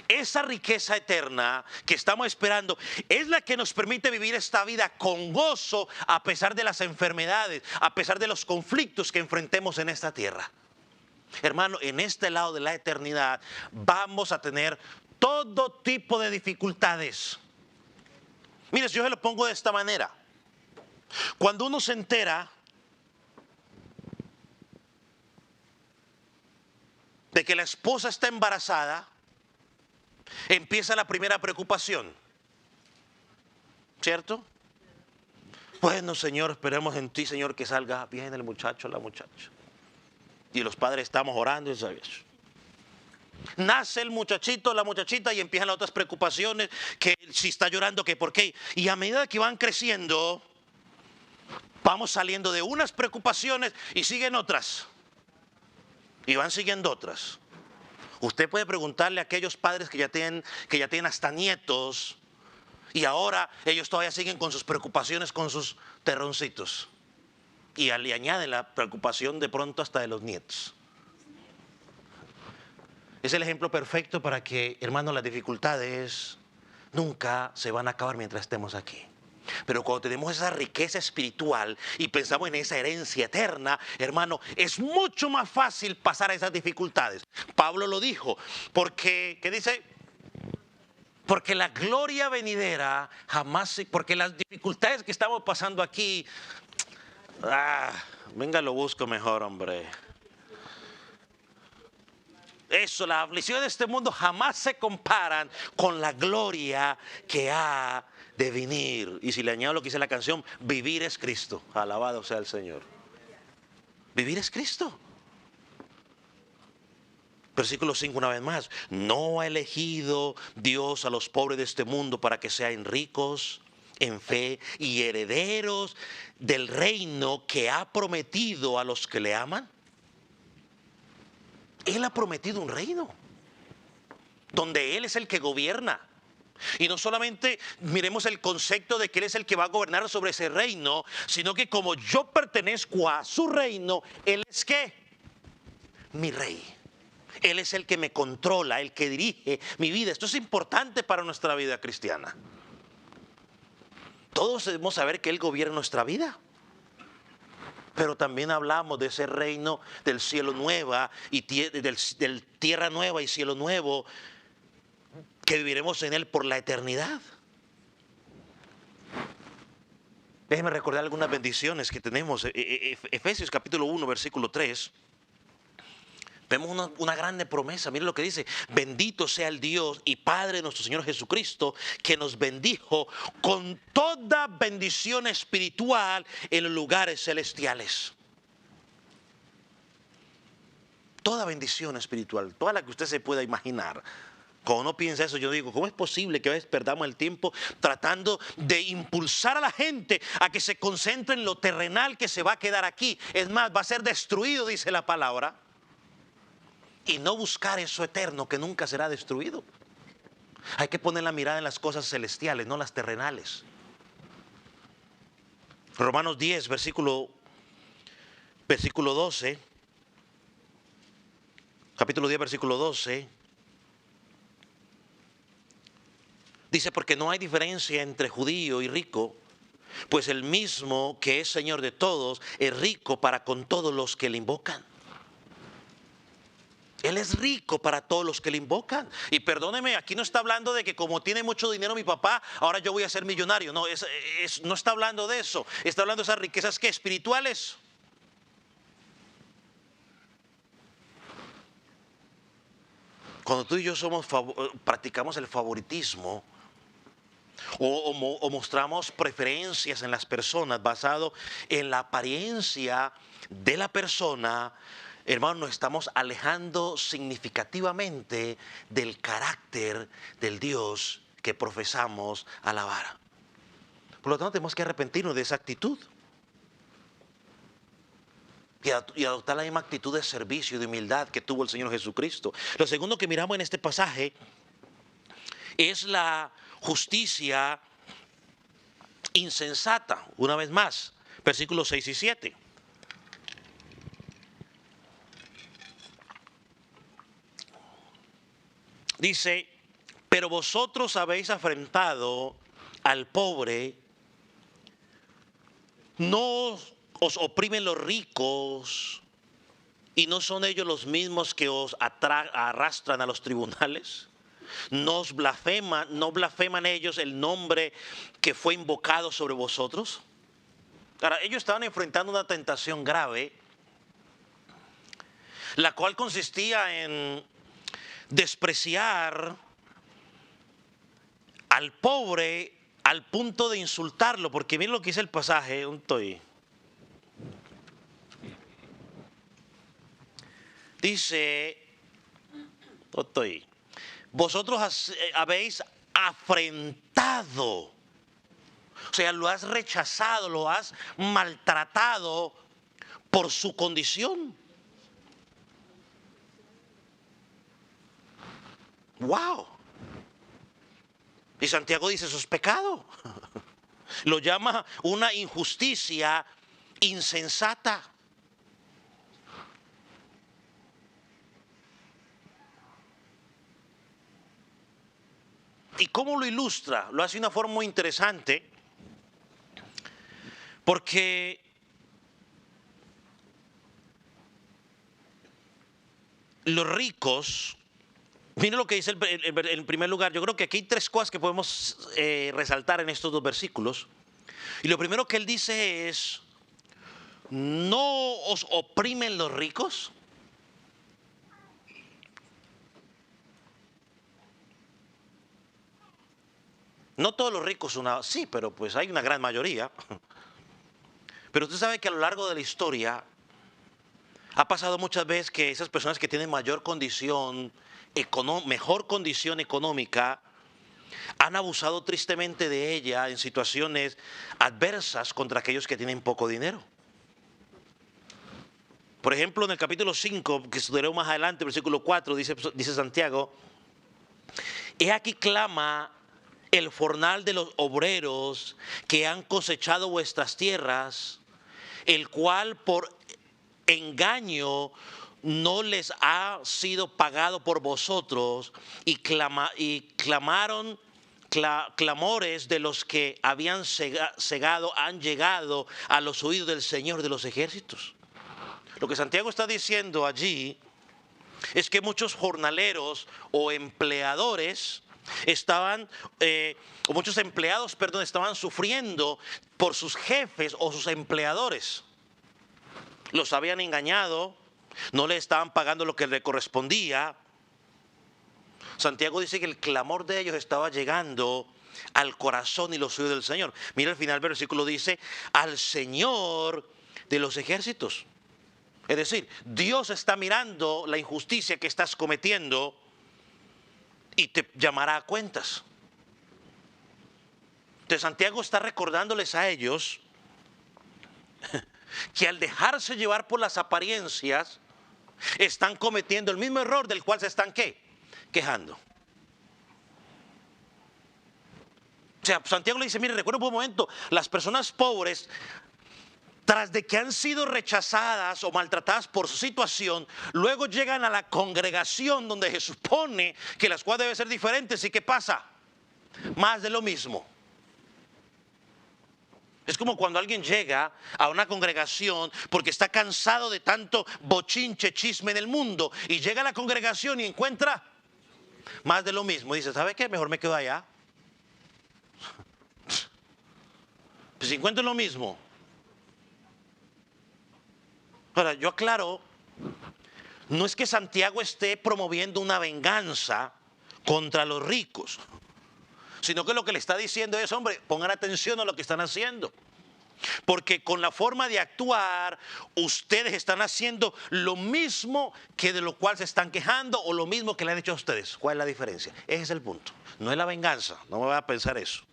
[SPEAKER 1] Esa riqueza eterna que estamos esperando es la que nos permite vivir esta vida con gozo a pesar de las enfermedades, a pesar de los conflictos que enfrentemos en esta tierra. Hermano, en este lado de la eternidad vamos a tener todo tipo de dificultades. Mire, yo se lo pongo de esta manera. Cuando uno se entera de que la esposa está embarazada, empieza la primera preocupación, ¿cierto? Bueno, Señor, esperemos en ti, Señor, que salga bien el muchacho, la muchacha. Y los padres estamos orando, ¿sabes? Nace el muchachito, la muchachita, y empiezan las otras preocupaciones, que si está llorando, que por qué. Y a medida que van creciendo, vamos saliendo de unas preocupaciones y siguen otras. Y van siguiendo otras. Usted puede preguntarle a aquellos padres que ya tienen hasta nietos, y ahora ellos todavía siguen con sus preocupaciones, con sus terroncitos. Y le añaden la preocupación de pronto hasta de los nietos. Es el ejemplo perfecto para que, hermano, las dificultades nunca se van a acabar mientras estemos aquí. Pero cuando tenemos esa riqueza espiritual y pensamos en esa herencia eterna, hermano, es mucho más fácil pasar a esas dificultades. Pablo lo dijo, porque, ¿qué dice? Porque la gloria venidera jamás, porque las dificultades que estamos pasando aquí, venga, lo busco mejor, hombre. Eso, las aflicciones de este mundo jamás se comparan con la gloria que ha de venir. Y si le añado lo que dice la canción, vivir es Cristo. Alabado sea el Señor. Vivir es Cristo. Versículo 5 una vez más. No ha elegido Dios a los pobres de este mundo para que sean ricos en fe y herederos del reino que ha prometido a los que le aman. Él ha prometido un reino donde Él es el que gobierna. Y no solamente miremos el concepto de que Él es el que va a gobernar sobre ese reino, sino que como yo pertenezco a su reino, Él es ¿qué? Mi rey. Él es el que me controla, el que dirige mi vida. Esto es importante para nuestra vida cristiana. Todos debemos saber que Él gobierna nuestra vida. Pero también hablamos de ese reino del cielo nueva y del tierra nueva y cielo nuevo, que viviremos en Él por la eternidad. Déjenme recordar algunas bendiciones que tenemos. Efesios capítulo 1, versículo 3. Vemos una grande promesa. Miren lo que dice: bendito sea el Dios y Padre de nuestro Señor Jesucristo, que nos bendijo con toda bendición espiritual en los lugares celestiales. Toda bendición espiritual, toda la que usted se pueda imaginar. Cuando uno piensa eso, yo digo, ¿cómo es posible que a veces perdamos el tiempo tratando de impulsar a la gente a que se concentre en lo terrenal que se va a quedar aquí? Es más, va a ser destruido, dice la palabra. Y no buscar eso eterno que nunca será destruido. Hay que poner la mirada en las cosas celestiales, no las terrenales. Romanos 10, versículo 12. Capítulo 10, versículo 12. Dice: porque no hay diferencia entre judío y rico, pues el mismo que es Señor de todos es rico para con todos los que le invocan. Él es rico para todos los que le invocan. Y perdóneme, aquí no está hablando de que como tiene mucho dinero mi papá, ahora yo voy a ser millonario. No, no está hablando de eso. Está hablando de esas riquezas que espirituales. Cuando tú y yo practicamos el favoritismo o mostramos preferencias en las personas basado en la apariencia de la persona, hermanos, nos estamos alejando significativamente del carácter del Dios que profesamos alabar. Por lo tanto, tenemos que arrepentirnos de esa actitud y adoptar la misma actitud de servicio y de humildad que tuvo el Señor Jesucristo. Lo segundo que miramos en este pasaje es la justicia insensata. Una vez más, versículos 6 y 7. Dice: pero vosotros habéis afrentado al pobre, no os oprimen los ricos, y no son ellos los mismos que os arrastran a los tribunales. No blasfeman ellos el nombre que fue invocado sobre vosotros. Ahora, ellos estaban enfrentando una tentación grave, la cual consistía en despreciar al pobre al punto de insultarlo, porque miren lo que dice el pasaje. Dice: vosotros habéis afrentado, o sea, lo has rechazado, lo has maltratado por su condición. ¡Wow! Y Santiago dice: eso es pecado. Lo llama una injusticia insensata. ¿Y cómo lo ilustra? Lo hace de una forma muy interesante, porque los ricos, miren lo que dice en primer lugar. Yo creo que aquí hay tres cosas que podemos resaltar en estos dos versículos. Y lo primero que él dice es: ¿no os oprimen los ricos? No todos los ricos son sí, pero pues hay una gran mayoría. Pero usted sabe que a lo largo de la historia ha pasado muchas veces que esas personas que tienen mejor condición económica han abusado tristemente de ella en situaciones adversas contra aquellos que tienen poco dinero. Por ejemplo, en el capítulo 5, que estudiaremos más adelante, versículo 4, dice Santiago: he aquí clama el jornal de los obreros que han cosechado vuestras tierras, el cual por engaño no les ha sido pagado por vosotros, y clamaron clamores de los que habían cegado han llegado a los oídos del Señor de los ejércitos. Lo que Santiago está diciendo allí es que muchos jornaleros o empleadores o muchos empleados, perdón, estaban sufriendo por sus jefes o sus empleadores. Los habían engañado, no le estaban pagando lo que le correspondía. Santiago dice que el clamor de ellos estaba llegando al corazón y los oídos del Señor. Mira, al final del versículo dice, al Señor de los ejércitos. Es decir, Dios está mirando la injusticia que estás cometiendo y te llamará a cuentas. Entonces Santiago está recordándoles a ellos que al dejarse llevar por las apariencias, están cometiendo el mismo error del cual se están quejando. O sea, Santiago le dice, mire, recuerda por un momento, las personas pobres, tras de que han sido rechazadas o maltratadas por su situación, luego llegan a la congregación donde se supone que las cosas deben ser diferentes. ¿Y qué pasa? Más de lo mismo. Es como cuando alguien llega a una congregación porque está cansado de tanto bochinche, chisme en el mundo, y llega a la congregación y encuentra más de lo mismo. Dice, ¿sabe qué? Mejor me quedo allá. Pues si encuentro lo mismo. Ahora, yo aclaro, no es que Santiago esté promoviendo una venganza contra los ricos, sino que lo que le está diciendo es, hombre, pongan atención a lo que están haciendo. Porque con la forma de actuar, ustedes están haciendo lo mismo que de lo cual se están quejando, o lo mismo que le han hecho a ustedes. ¿Cuál es la diferencia? Ese es el punto. No es la venganza, no me voy a pensar eso.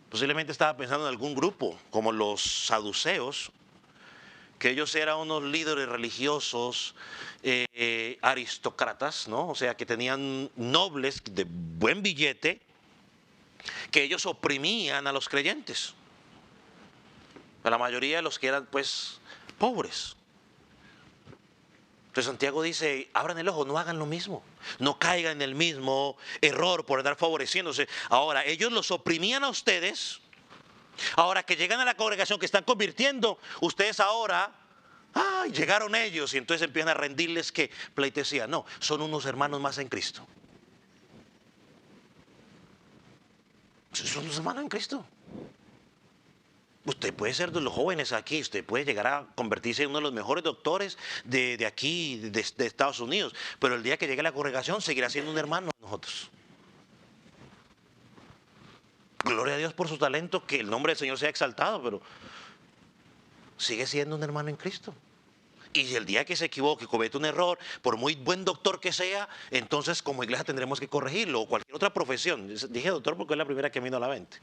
[SPEAKER 1] Posiblemente estaba pensando en algún grupo, como los saduceos, que ellos eran unos líderes religiosos, aristócratas, ¿no? O sea, que tenían nobles de buen billete, que ellos oprimían a los creyentes. A la mayoría de los que eran, pues, pobres. Entonces Santiago dice, abran el ojo, no hagan lo mismo. No caigan en el mismo error por estar favoreciéndose. Ahora, ellos los oprimían a ustedes. Ahora que llegan a la congregación que están convirtiendo, ustedes ahora, llegaron ellos, y entonces empiezan a rendirles que pleitesía. No, son unos hermanos más en Cristo. Son unos hermanos en Cristo. Usted puede ser de los jóvenes aquí, usted puede llegar a convertirse en uno de los mejores doctores de aquí, de Estados Unidos, pero el día que llegue a la congregación seguirá siendo un hermano de nosotros. Gloria a Dios por su talento, que el nombre del Señor sea exaltado, pero sigue siendo un hermano en Cristo. Y el día que se equivoque, comete un error, por muy buen doctor que sea, entonces como iglesia tendremos que corregirlo, o cualquier otra profesión. Dije doctor porque es la primera que me vino a la mente.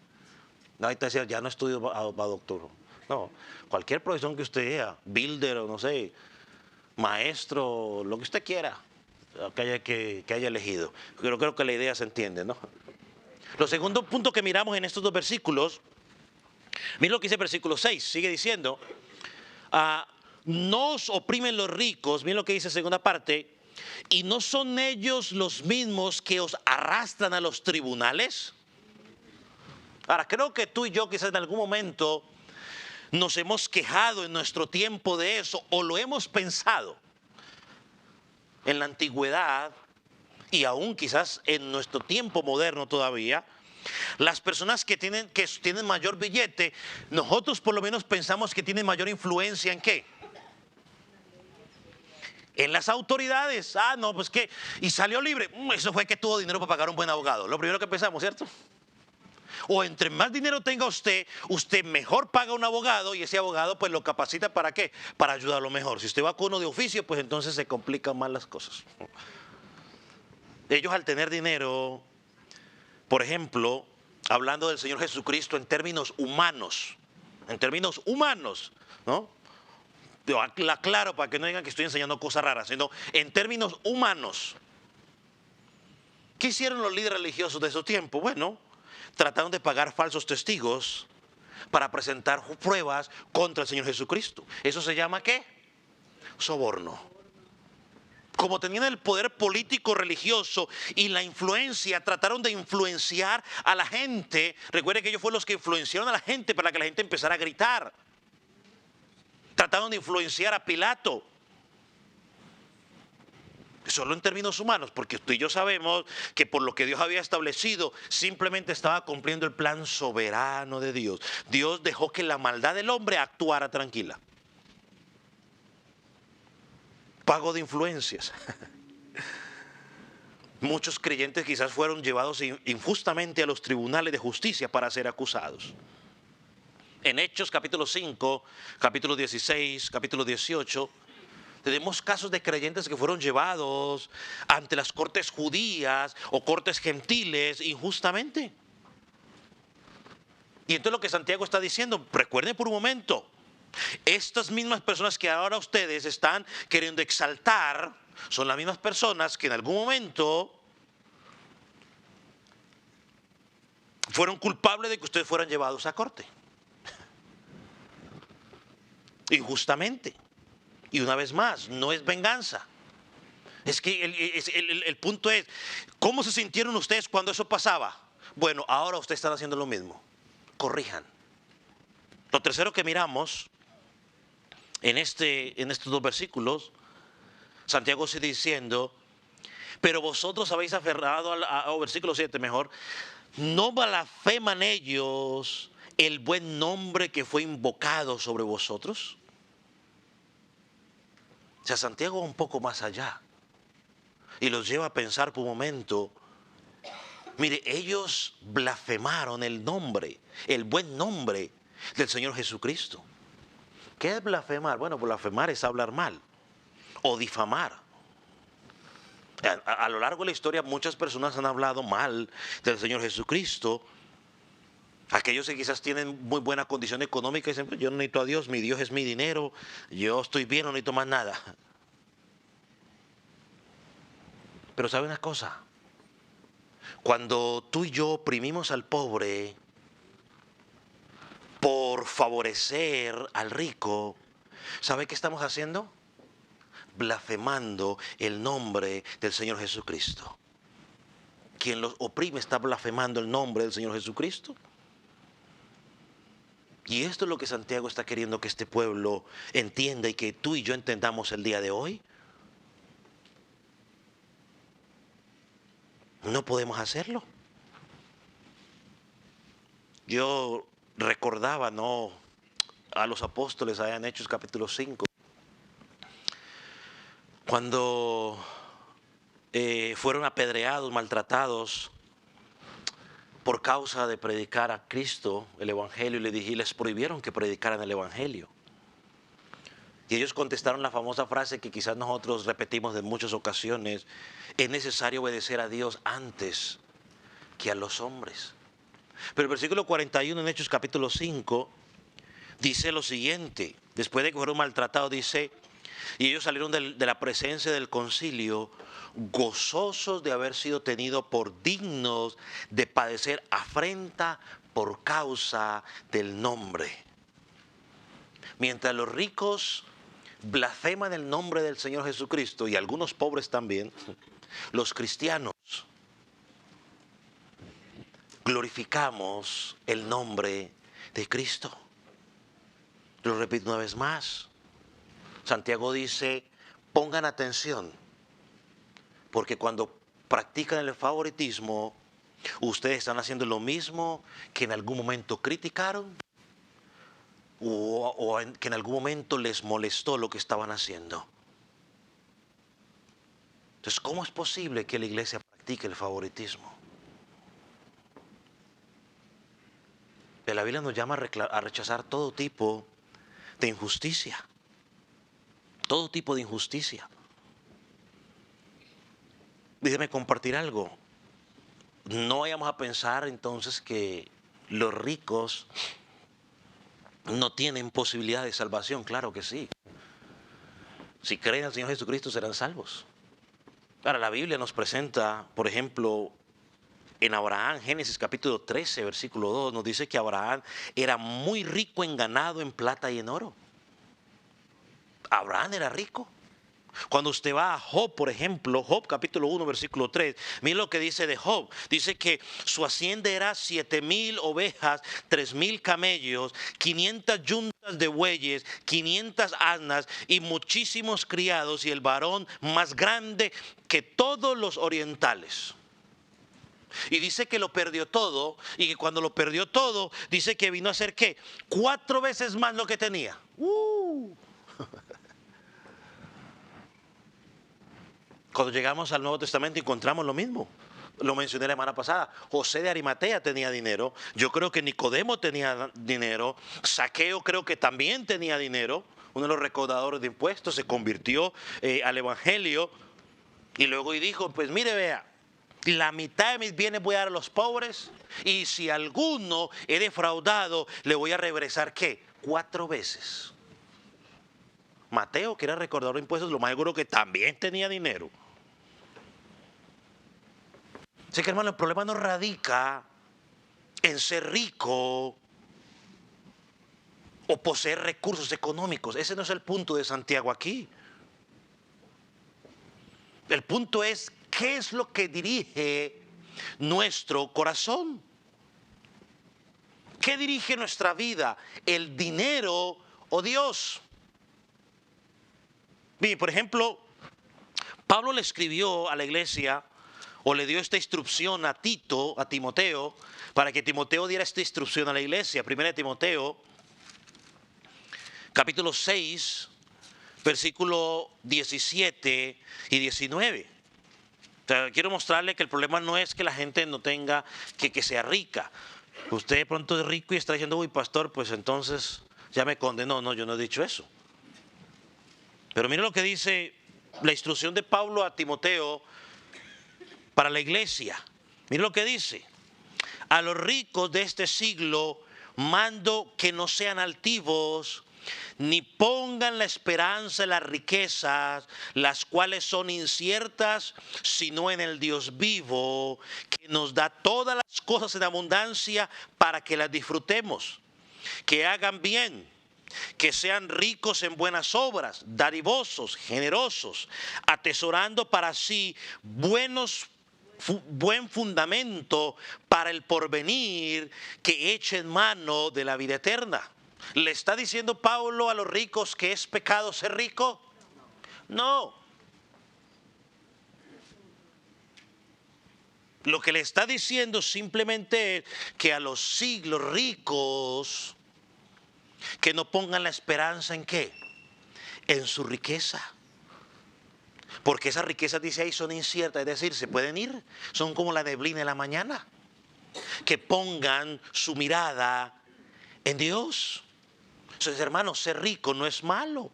[SPEAKER 1] No, ahorita decía, ya no estudio para doctor. No, cualquier profesión que usted sea, builder o no sé, maestro, lo que usted quiera, que haya elegido. Pero creo que la idea se entiende, ¿no? Lo segundo punto que miramos en estos dos versículos, miren lo que dice el versículo 6, sigue diciendo, no os oprimen los ricos, miren lo que dice la segunda parte, y no son ellos los mismos que os arrastran a los tribunales. Ahora, creo que tú y yo quizás en algún momento nos hemos quejado en nuestro tiempo de eso, o lo hemos pensado en la antigüedad y aún quizás en nuestro tiempo moderno todavía. Las personas que tienen mayor billete, nosotros por lo menos pensamos que tienen mayor influencia ¿en qué? En las autoridades. No, pues que, y salió libre. Eso fue que tuvo dinero para pagar un buen abogado. Lo primero que pensamos, ¿cierto? O entre más dinero tenga usted mejor paga un abogado, y ese abogado pues lo capacita ¿para qué? Para ayudarlo mejor. Si usted va con uno de oficio, pues entonces se complican más las cosas. Ellos al tener dinero, por ejemplo, hablando del Señor Jesucristo en términos humanos, ¿no? La aclaro para que no digan que estoy enseñando cosas raras, sino en términos humanos. ¿Qué hicieron los líderes religiosos de su tiempo? Bueno, trataron de pagar falsos testigos para presentar pruebas contra el Señor Jesucristo. ¿Eso se llama qué? Soborno. Como tenían el poder político religioso y la influencia, trataron de influenciar a la gente. Recuerden que ellos fueron los que influenciaron a la gente para que la gente empezara a gritar. Trataron de influenciar a Pilato. Solo en términos humanos, porque usted y yo sabemos que por lo que Dios había establecido, simplemente estaba cumpliendo el plan soberano de Dios. Dios dejó que la maldad del hombre actuara tranquila. Pago de influencias. Muchos creyentes quizás fueron llevados injustamente a los tribunales de justicia para ser acusados. En Hechos capítulo 5, capítulo 16, capítulo 18, tenemos casos de creyentes que fueron llevados ante las cortes judías o cortes gentiles injustamente. Y entonces lo que Santiago está diciendo, recuerden por un momento, estas mismas personas que ahora ustedes están queriendo exaltar, son las mismas personas que en algún momento fueron culpables de que ustedes fueran llevados a corte. Injustamente. Y una vez más, no es venganza. Es que el punto es, ¿cómo se sintieron ustedes cuando eso pasaba? Bueno, ahora ustedes están haciendo lo mismo. Corrijan. Lo tercero que miramos en estos dos versículos, Santiago sigue diciendo, pero vosotros habéis aferrado al versículo 7 mejor, no blasfeman ellos el buen nombre que fue invocado sobre vosotros. O sea, Santiago va un poco más allá y los lleva a pensar por un momento. Mire, ellos blasfemaron el nombre, el buen nombre del Señor Jesucristo. ¿Qué es blasfemar? Bueno, blasfemar es hablar mal o difamar. A lo largo de la historia muchas personas han hablado mal del Señor Jesucristo. Aquellos que quizás tienen muy buena condición económica dicen, yo no necesito a Dios, mi Dios es mi dinero, yo estoy bien, no necesito más nada. Pero ¿sabe una cosa? Cuando tú y yo oprimimos al pobre por favorecer al rico, ¿sabe qué estamos haciendo? Blasfemando el nombre del Señor Jesucristo. Quien los oprime está blasfemando el nombre del Señor Jesucristo. Y esto es lo que Santiago está queriendo que este pueblo entienda y que tú y yo entendamos el día de hoy. No podemos hacerlo. Yo recordaba, ¿no?, a los apóstoles allá en Hechos capítulo 5, cuando fueron apedreados, maltratados por causa de predicar a Cristo el Evangelio, y les prohibieron que predicaran el Evangelio. Y ellos contestaron la famosa frase que quizás nosotros repetimos en muchas ocasiones: es necesario obedecer a Dios antes que a los hombres. Pero el versículo 41 en Hechos capítulo 5 dice lo siguiente: después de que fueron maltratados, dice, y ellos salieron de la presencia del concilio gozosos de haber sido tenidos por dignos de padecer afrenta por causa del nombre. Mientras los ricos blasfeman el nombre del Señor Jesucristo, y algunos pobres también, los cristianos glorificamos el nombre de Cristo. Lo repito una vez más. Santiago dice, pongan atención, porque cuando practican el favoritismo, ustedes están haciendo lo mismo que en algún momento criticaron o que en algún momento les molestó lo que estaban haciendo. Entonces, ¿cómo es posible que la iglesia practique el favoritismo? La Biblia nos llama a rechazar todo tipo de injusticia. Todo tipo de injusticia. Déjeme compartir algo. No vayamos a pensar entonces que los ricos no tienen posibilidad de salvación. Claro que sí. Si creen al Señor Jesucristo serán salvos. Ahora, la Biblia nos presenta, por ejemplo, en Abraham, Génesis capítulo 13, versículo 2, nos dice que Abraham era muy rico en ganado, en plata y en oro. Abraham era rico. Cuando usted va a Job, por ejemplo, Job capítulo 1, versículo 3, mire lo que dice de Job. Dice que su hacienda era 7,000 ovejas, 3,000 camellos, 500 yuntas de bueyes, 500 asnas y muchísimos criados, y el varón más grande que todos los orientales. Y dice que lo perdió todo, y que cuando lo perdió todo, dice que vino a ser ¿qué? 4 veces más lo que tenía. Cuando llegamos al Nuevo Testamento encontramos lo mismo. Lo mencioné la semana pasada. José de Arimatea tenía dinero. Yo creo que Nicodemo tenía dinero. Zaqueo creo que también tenía dinero. Uno de los recaudadores de impuestos se convirtió al evangelio. Y luego dijo, pues mire, vea, la mitad de mis bienes voy a dar a los pobres. Y si alguno he defraudado, le voy a regresar ¿qué? 4 veces. Mateo, que era recaudador de impuestos, lo más seguro que también tenía dinero. Así que, hermano, el problema no radica en ser rico o poseer recursos económicos. Ese no es el punto de Santiago aquí. El punto es, ¿qué es lo que dirige nuestro corazón? ¿Qué dirige nuestra vida? ¿El dinero o Dios? Bien, por ejemplo, Pablo le escribió a la iglesia, o le dio esta instrucción a Timoteo, para que Timoteo diera esta instrucción a la iglesia. 1 Timoteo, capítulo 6, versículo 17 y 19. O sea, quiero mostrarle que el problema no es que la gente no tenga, que sea rica. Usted de pronto es rico y está diciendo, uy, pastor, pues entonces ya me condenó. No, yo no he dicho eso. Pero mire lo que dice la instrucción de Pablo a Timoteo para la iglesia. Mire lo que dice: a los ricos de este siglo mando que no sean altivos, ni pongan la esperanza en las riquezas, las cuales son inciertas, sino en el Dios vivo, que nos da todas las cosas en abundancia para que las disfrutemos. Que hagan bien, que sean ricos en buenas obras, dadivosos, generosos, atesorando para sí buen fundamento para el porvenir, que echen mano de la vida eterna. ¿Le está diciendo Pablo a los ricos que es pecado ser rico? No. Lo que le está diciendo simplemente es que a los siglos ricos, que no pongan la esperanza ¿en qué? En su riqueza. Porque esas riquezas, dice ahí, son inciertas, es decir, se pueden ir, son como la neblina de la mañana. Que pongan su mirada en Dios. Entonces, hermanos, ser rico no es malo.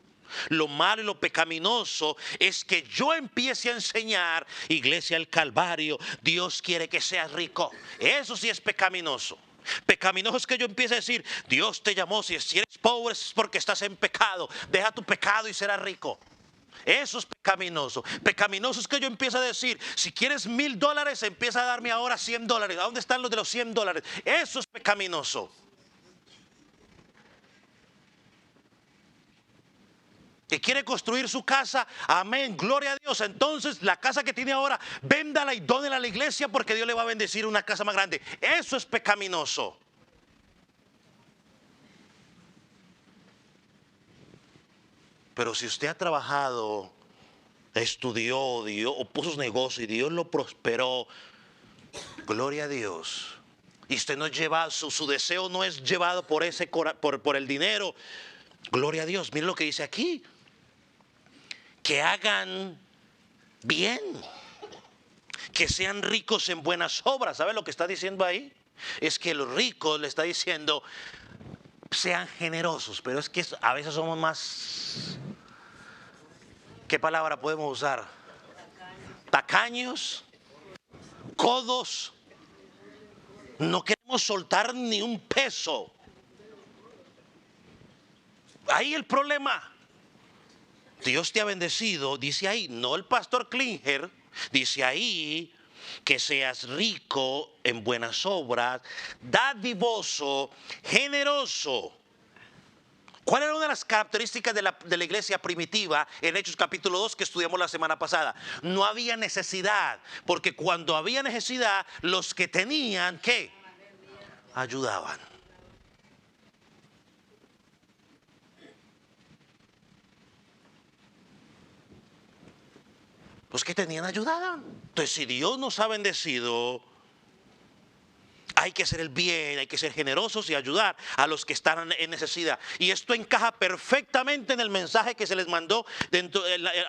[SPEAKER 1] Lo malo y lo pecaminoso es que yo empiece a enseñar, Iglesia del Calvario, Dios quiere que seas rico. Eso sí es pecaminoso. Pecaminoso es que yo empiece a decir, Dios te llamó, si eres pobre es porque estás en pecado, deja tu pecado y serás rico. Eso es pecaminoso. Pecaminoso es que yo empiece a decir, si quieres $1,000, empieza a darme ahora $100. ¿A dónde están los de los $100? Eso es pecaminoso. Que quiere construir su casa, amén, gloria a Dios. Entonces la casa que tiene ahora, véndala y dónela a la iglesia porque Dios le va a bendecir una casa más grande. Eso es pecaminoso. Pero si usted ha trabajado, estudió, Dios, o puso sus negocios y Dios lo prosperó, gloria a Dios. Y usted no lleva, su deseo no es llevado por el dinero. Gloria a Dios. Mire lo que dice aquí. Que hagan bien, que sean ricos en buenas obras. ¿Sabe lo que está diciendo ahí? Es que los ricos le está diciendo, sean generosos, pero es que a veces somos más, ¿qué palabra podemos usar? Tacaños, codos, no queremos soltar ni un peso. Ahí el problema. Dios te ha bendecido, dice ahí, no el pastor Klinger, dice ahí que seas rico en buenas obras, dadivoso, generoso. ¿Cuál era una de las características de la iglesia primitiva en Hechos capítulo 2 que estudiamos la semana pasada? No había necesidad, porque cuando había necesidad, los que tenían, ¿qué? Ayudaban. Los que tenían ayudaban. Entonces, si Dios nos ha bendecido, hay que hacer el bien, hay que ser generosos y ayudar a los que están en necesidad. Y esto encaja perfectamente en el mensaje que se les mandó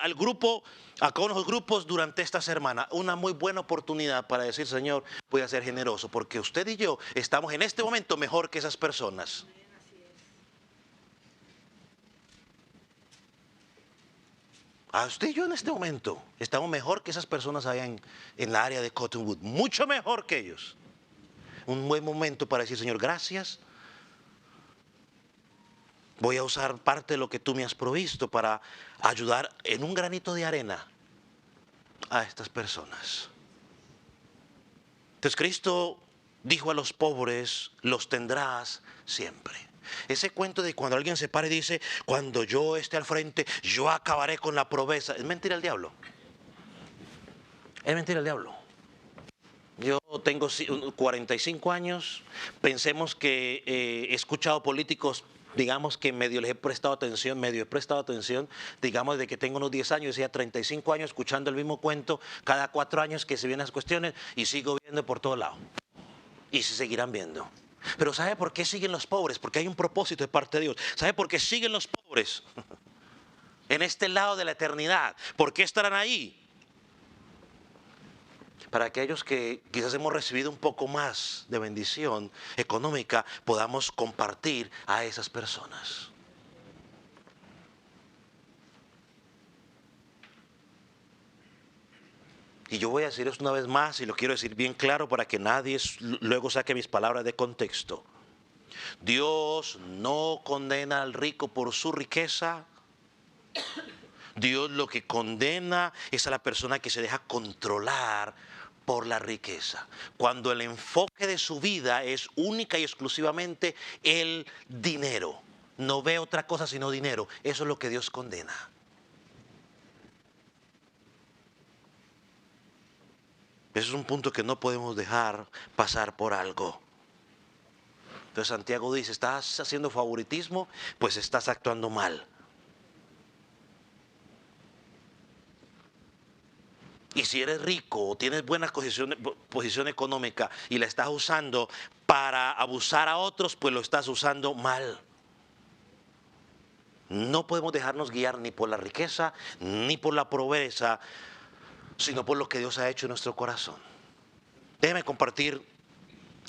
[SPEAKER 1] al grupo, a cada uno de los grupos durante esta semana. Una muy buena oportunidad para decir, Señor, voy a ser generoso, porque usted y yo estamos en este momento mejor que esas personas. A usted y yo en este momento estamos mejor que esas personas allá en la área de Cottonwood, mucho mejor que ellos. Un buen momento para decir, Señor, gracias. Voy a usar parte de lo que tú me has provisto para ayudar en un granito de arena a estas personas. Entonces Cristo dijo a los pobres, los tendrás siempre. Ese cuento de cuando alguien se para y dice, cuando yo esté al frente, yo acabaré con la pobreza. Es mentira el diablo. Es mentira el diablo. Yo tengo 45 años. Pensemos que he escuchado políticos, digamos que medio les he prestado atención, digamos de que tengo unos 10 años, decía 35 años escuchando el mismo cuento, cada 4 años que se vienen las cuestiones y sigo viendo por todos lados. Y se seguirán viendo. Pero ¿sabe por qué siguen los pobres? Porque hay un propósito de parte de Dios. ¿Sabe por qué siguen los pobres? En este lado de la eternidad. ¿Por qué estarán ahí? Para aquellos que quizás hemos recibido un poco más de bendición económica, podamos compartir a esas personas. Y yo voy a decir esto una vez más y lo quiero decir bien claro para que nadie luego saque mis palabras de contexto. Dios no condena al rico por su riqueza. Dios lo que condena es a la persona que se deja controlar por la riqueza. Cuando el enfoque de su vida es única y exclusivamente el dinero. No ve otra cosa sino dinero. Eso es lo que Dios condena. Ese es un punto que no podemos dejar pasar por algo. Entonces Santiago dice, ¿estás haciendo favoritismo? Pues estás actuando mal. Y si eres rico o tienes buena posición económica y la estás usando para abusar a otros, pues lo estás usando mal. No podemos dejarnos guiar ni por la riqueza ni por la pobreza, sino por lo que Dios ha hecho en nuestro corazón. Déjeme compartir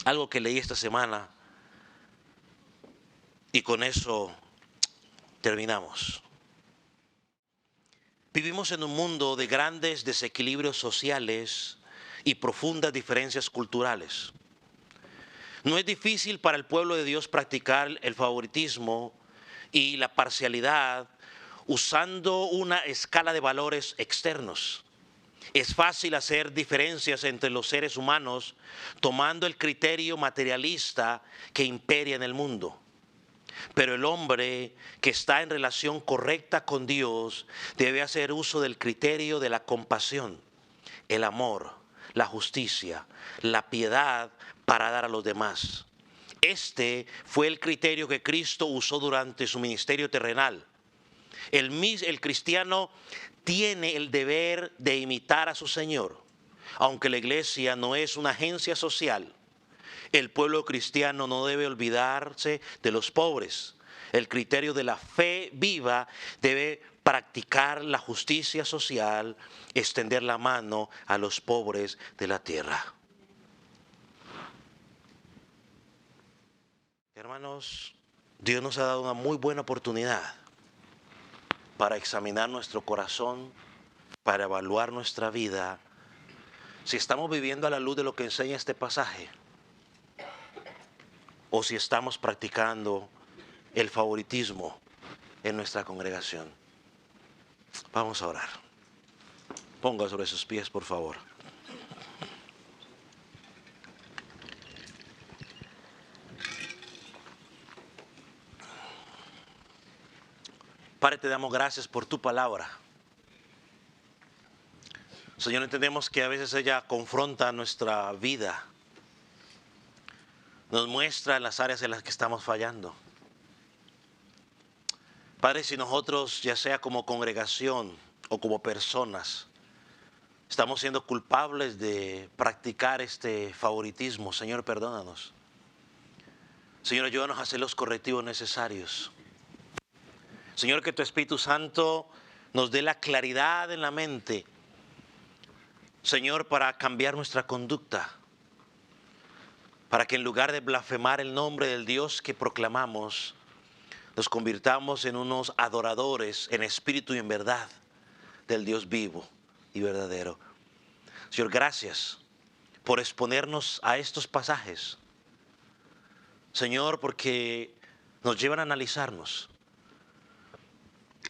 [SPEAKER 1] algo que leí esta semana y con eso terminamos. Vivimos en un mundo de grandes desequilibrios sociales y profundas diferencias culturales. No es difícil para el pueblo de Dios practicar el favoritismo y la parcialidad usando una escala de valores externos. Es fácil hacer diferencias entre los seres humanos tomando el criterio materialista que imperia en el mundo. Pero el hombre que está en relación correcta con Dios debe hacer uso del criterio de la compasión, el amor, la justicia, la piedad para dar a los demás. Este fue el criterio que Cristo usó durante su ministerio terrenal. El cristiano tiene el deber de imitar a su Señor, aunque la iglesia no es una agencia social. El pueblo cristiano no debe olvidarse de los pobres. El criterio de la fe viva debe practicar la justicia social, extender la mano a los pobres de la tierra. Hermanos, Dios nos ha dado una muy buena oportunidad para examinar nuestro corazón, para evaluar nuestra vida, si estamos viviendo a la luz de lo que enseña este pasaje, o si estamos practicando el favoritismo en nuestra congregación. Vamos a orar. Ponga sobre sus pies, por favor. Padre, te damos gracias por tu palabra. Señor, entendemos que a veces ella confronta nuestra vida, nos muestra las áreas en las que estamos fallando. Padre, si nosotros, ya sea como congregación o como personas, estamos siendo culpables de practicar este favoritismo, Señor, perdónanos. Señor, ayúdanos a hacer los correctivos necesarios. Señor, que tu Espíritu Santo nos dé la claridad en la mente, Señor, para cambiar nuestra conducta, para que en lugar de blasfemar el nombre del Dios que proclamamos, nos convirtamos en unos adoradores en espíritu y en verdad del Dios vivo y verdadero. Señor, gracias por exponernos a estos pasajes. Señor, porque nos llevan a analizarnos.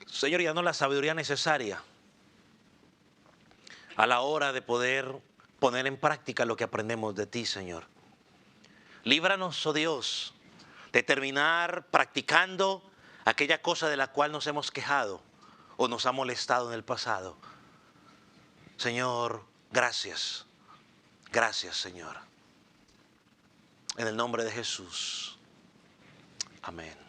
[SPEAKER 1] Señor, y danos la sabiduría necesaria a la hora de poder poner en práctica lo que aprendemos de ti, Señor. Líbranos, oh Dios, de terminar practicando aquella cosa de la cual nos hemos quejado o nos ha molestado en el pasado. Señor, gracias. Gracias, Señor. En el nombre de Jesús. Amén.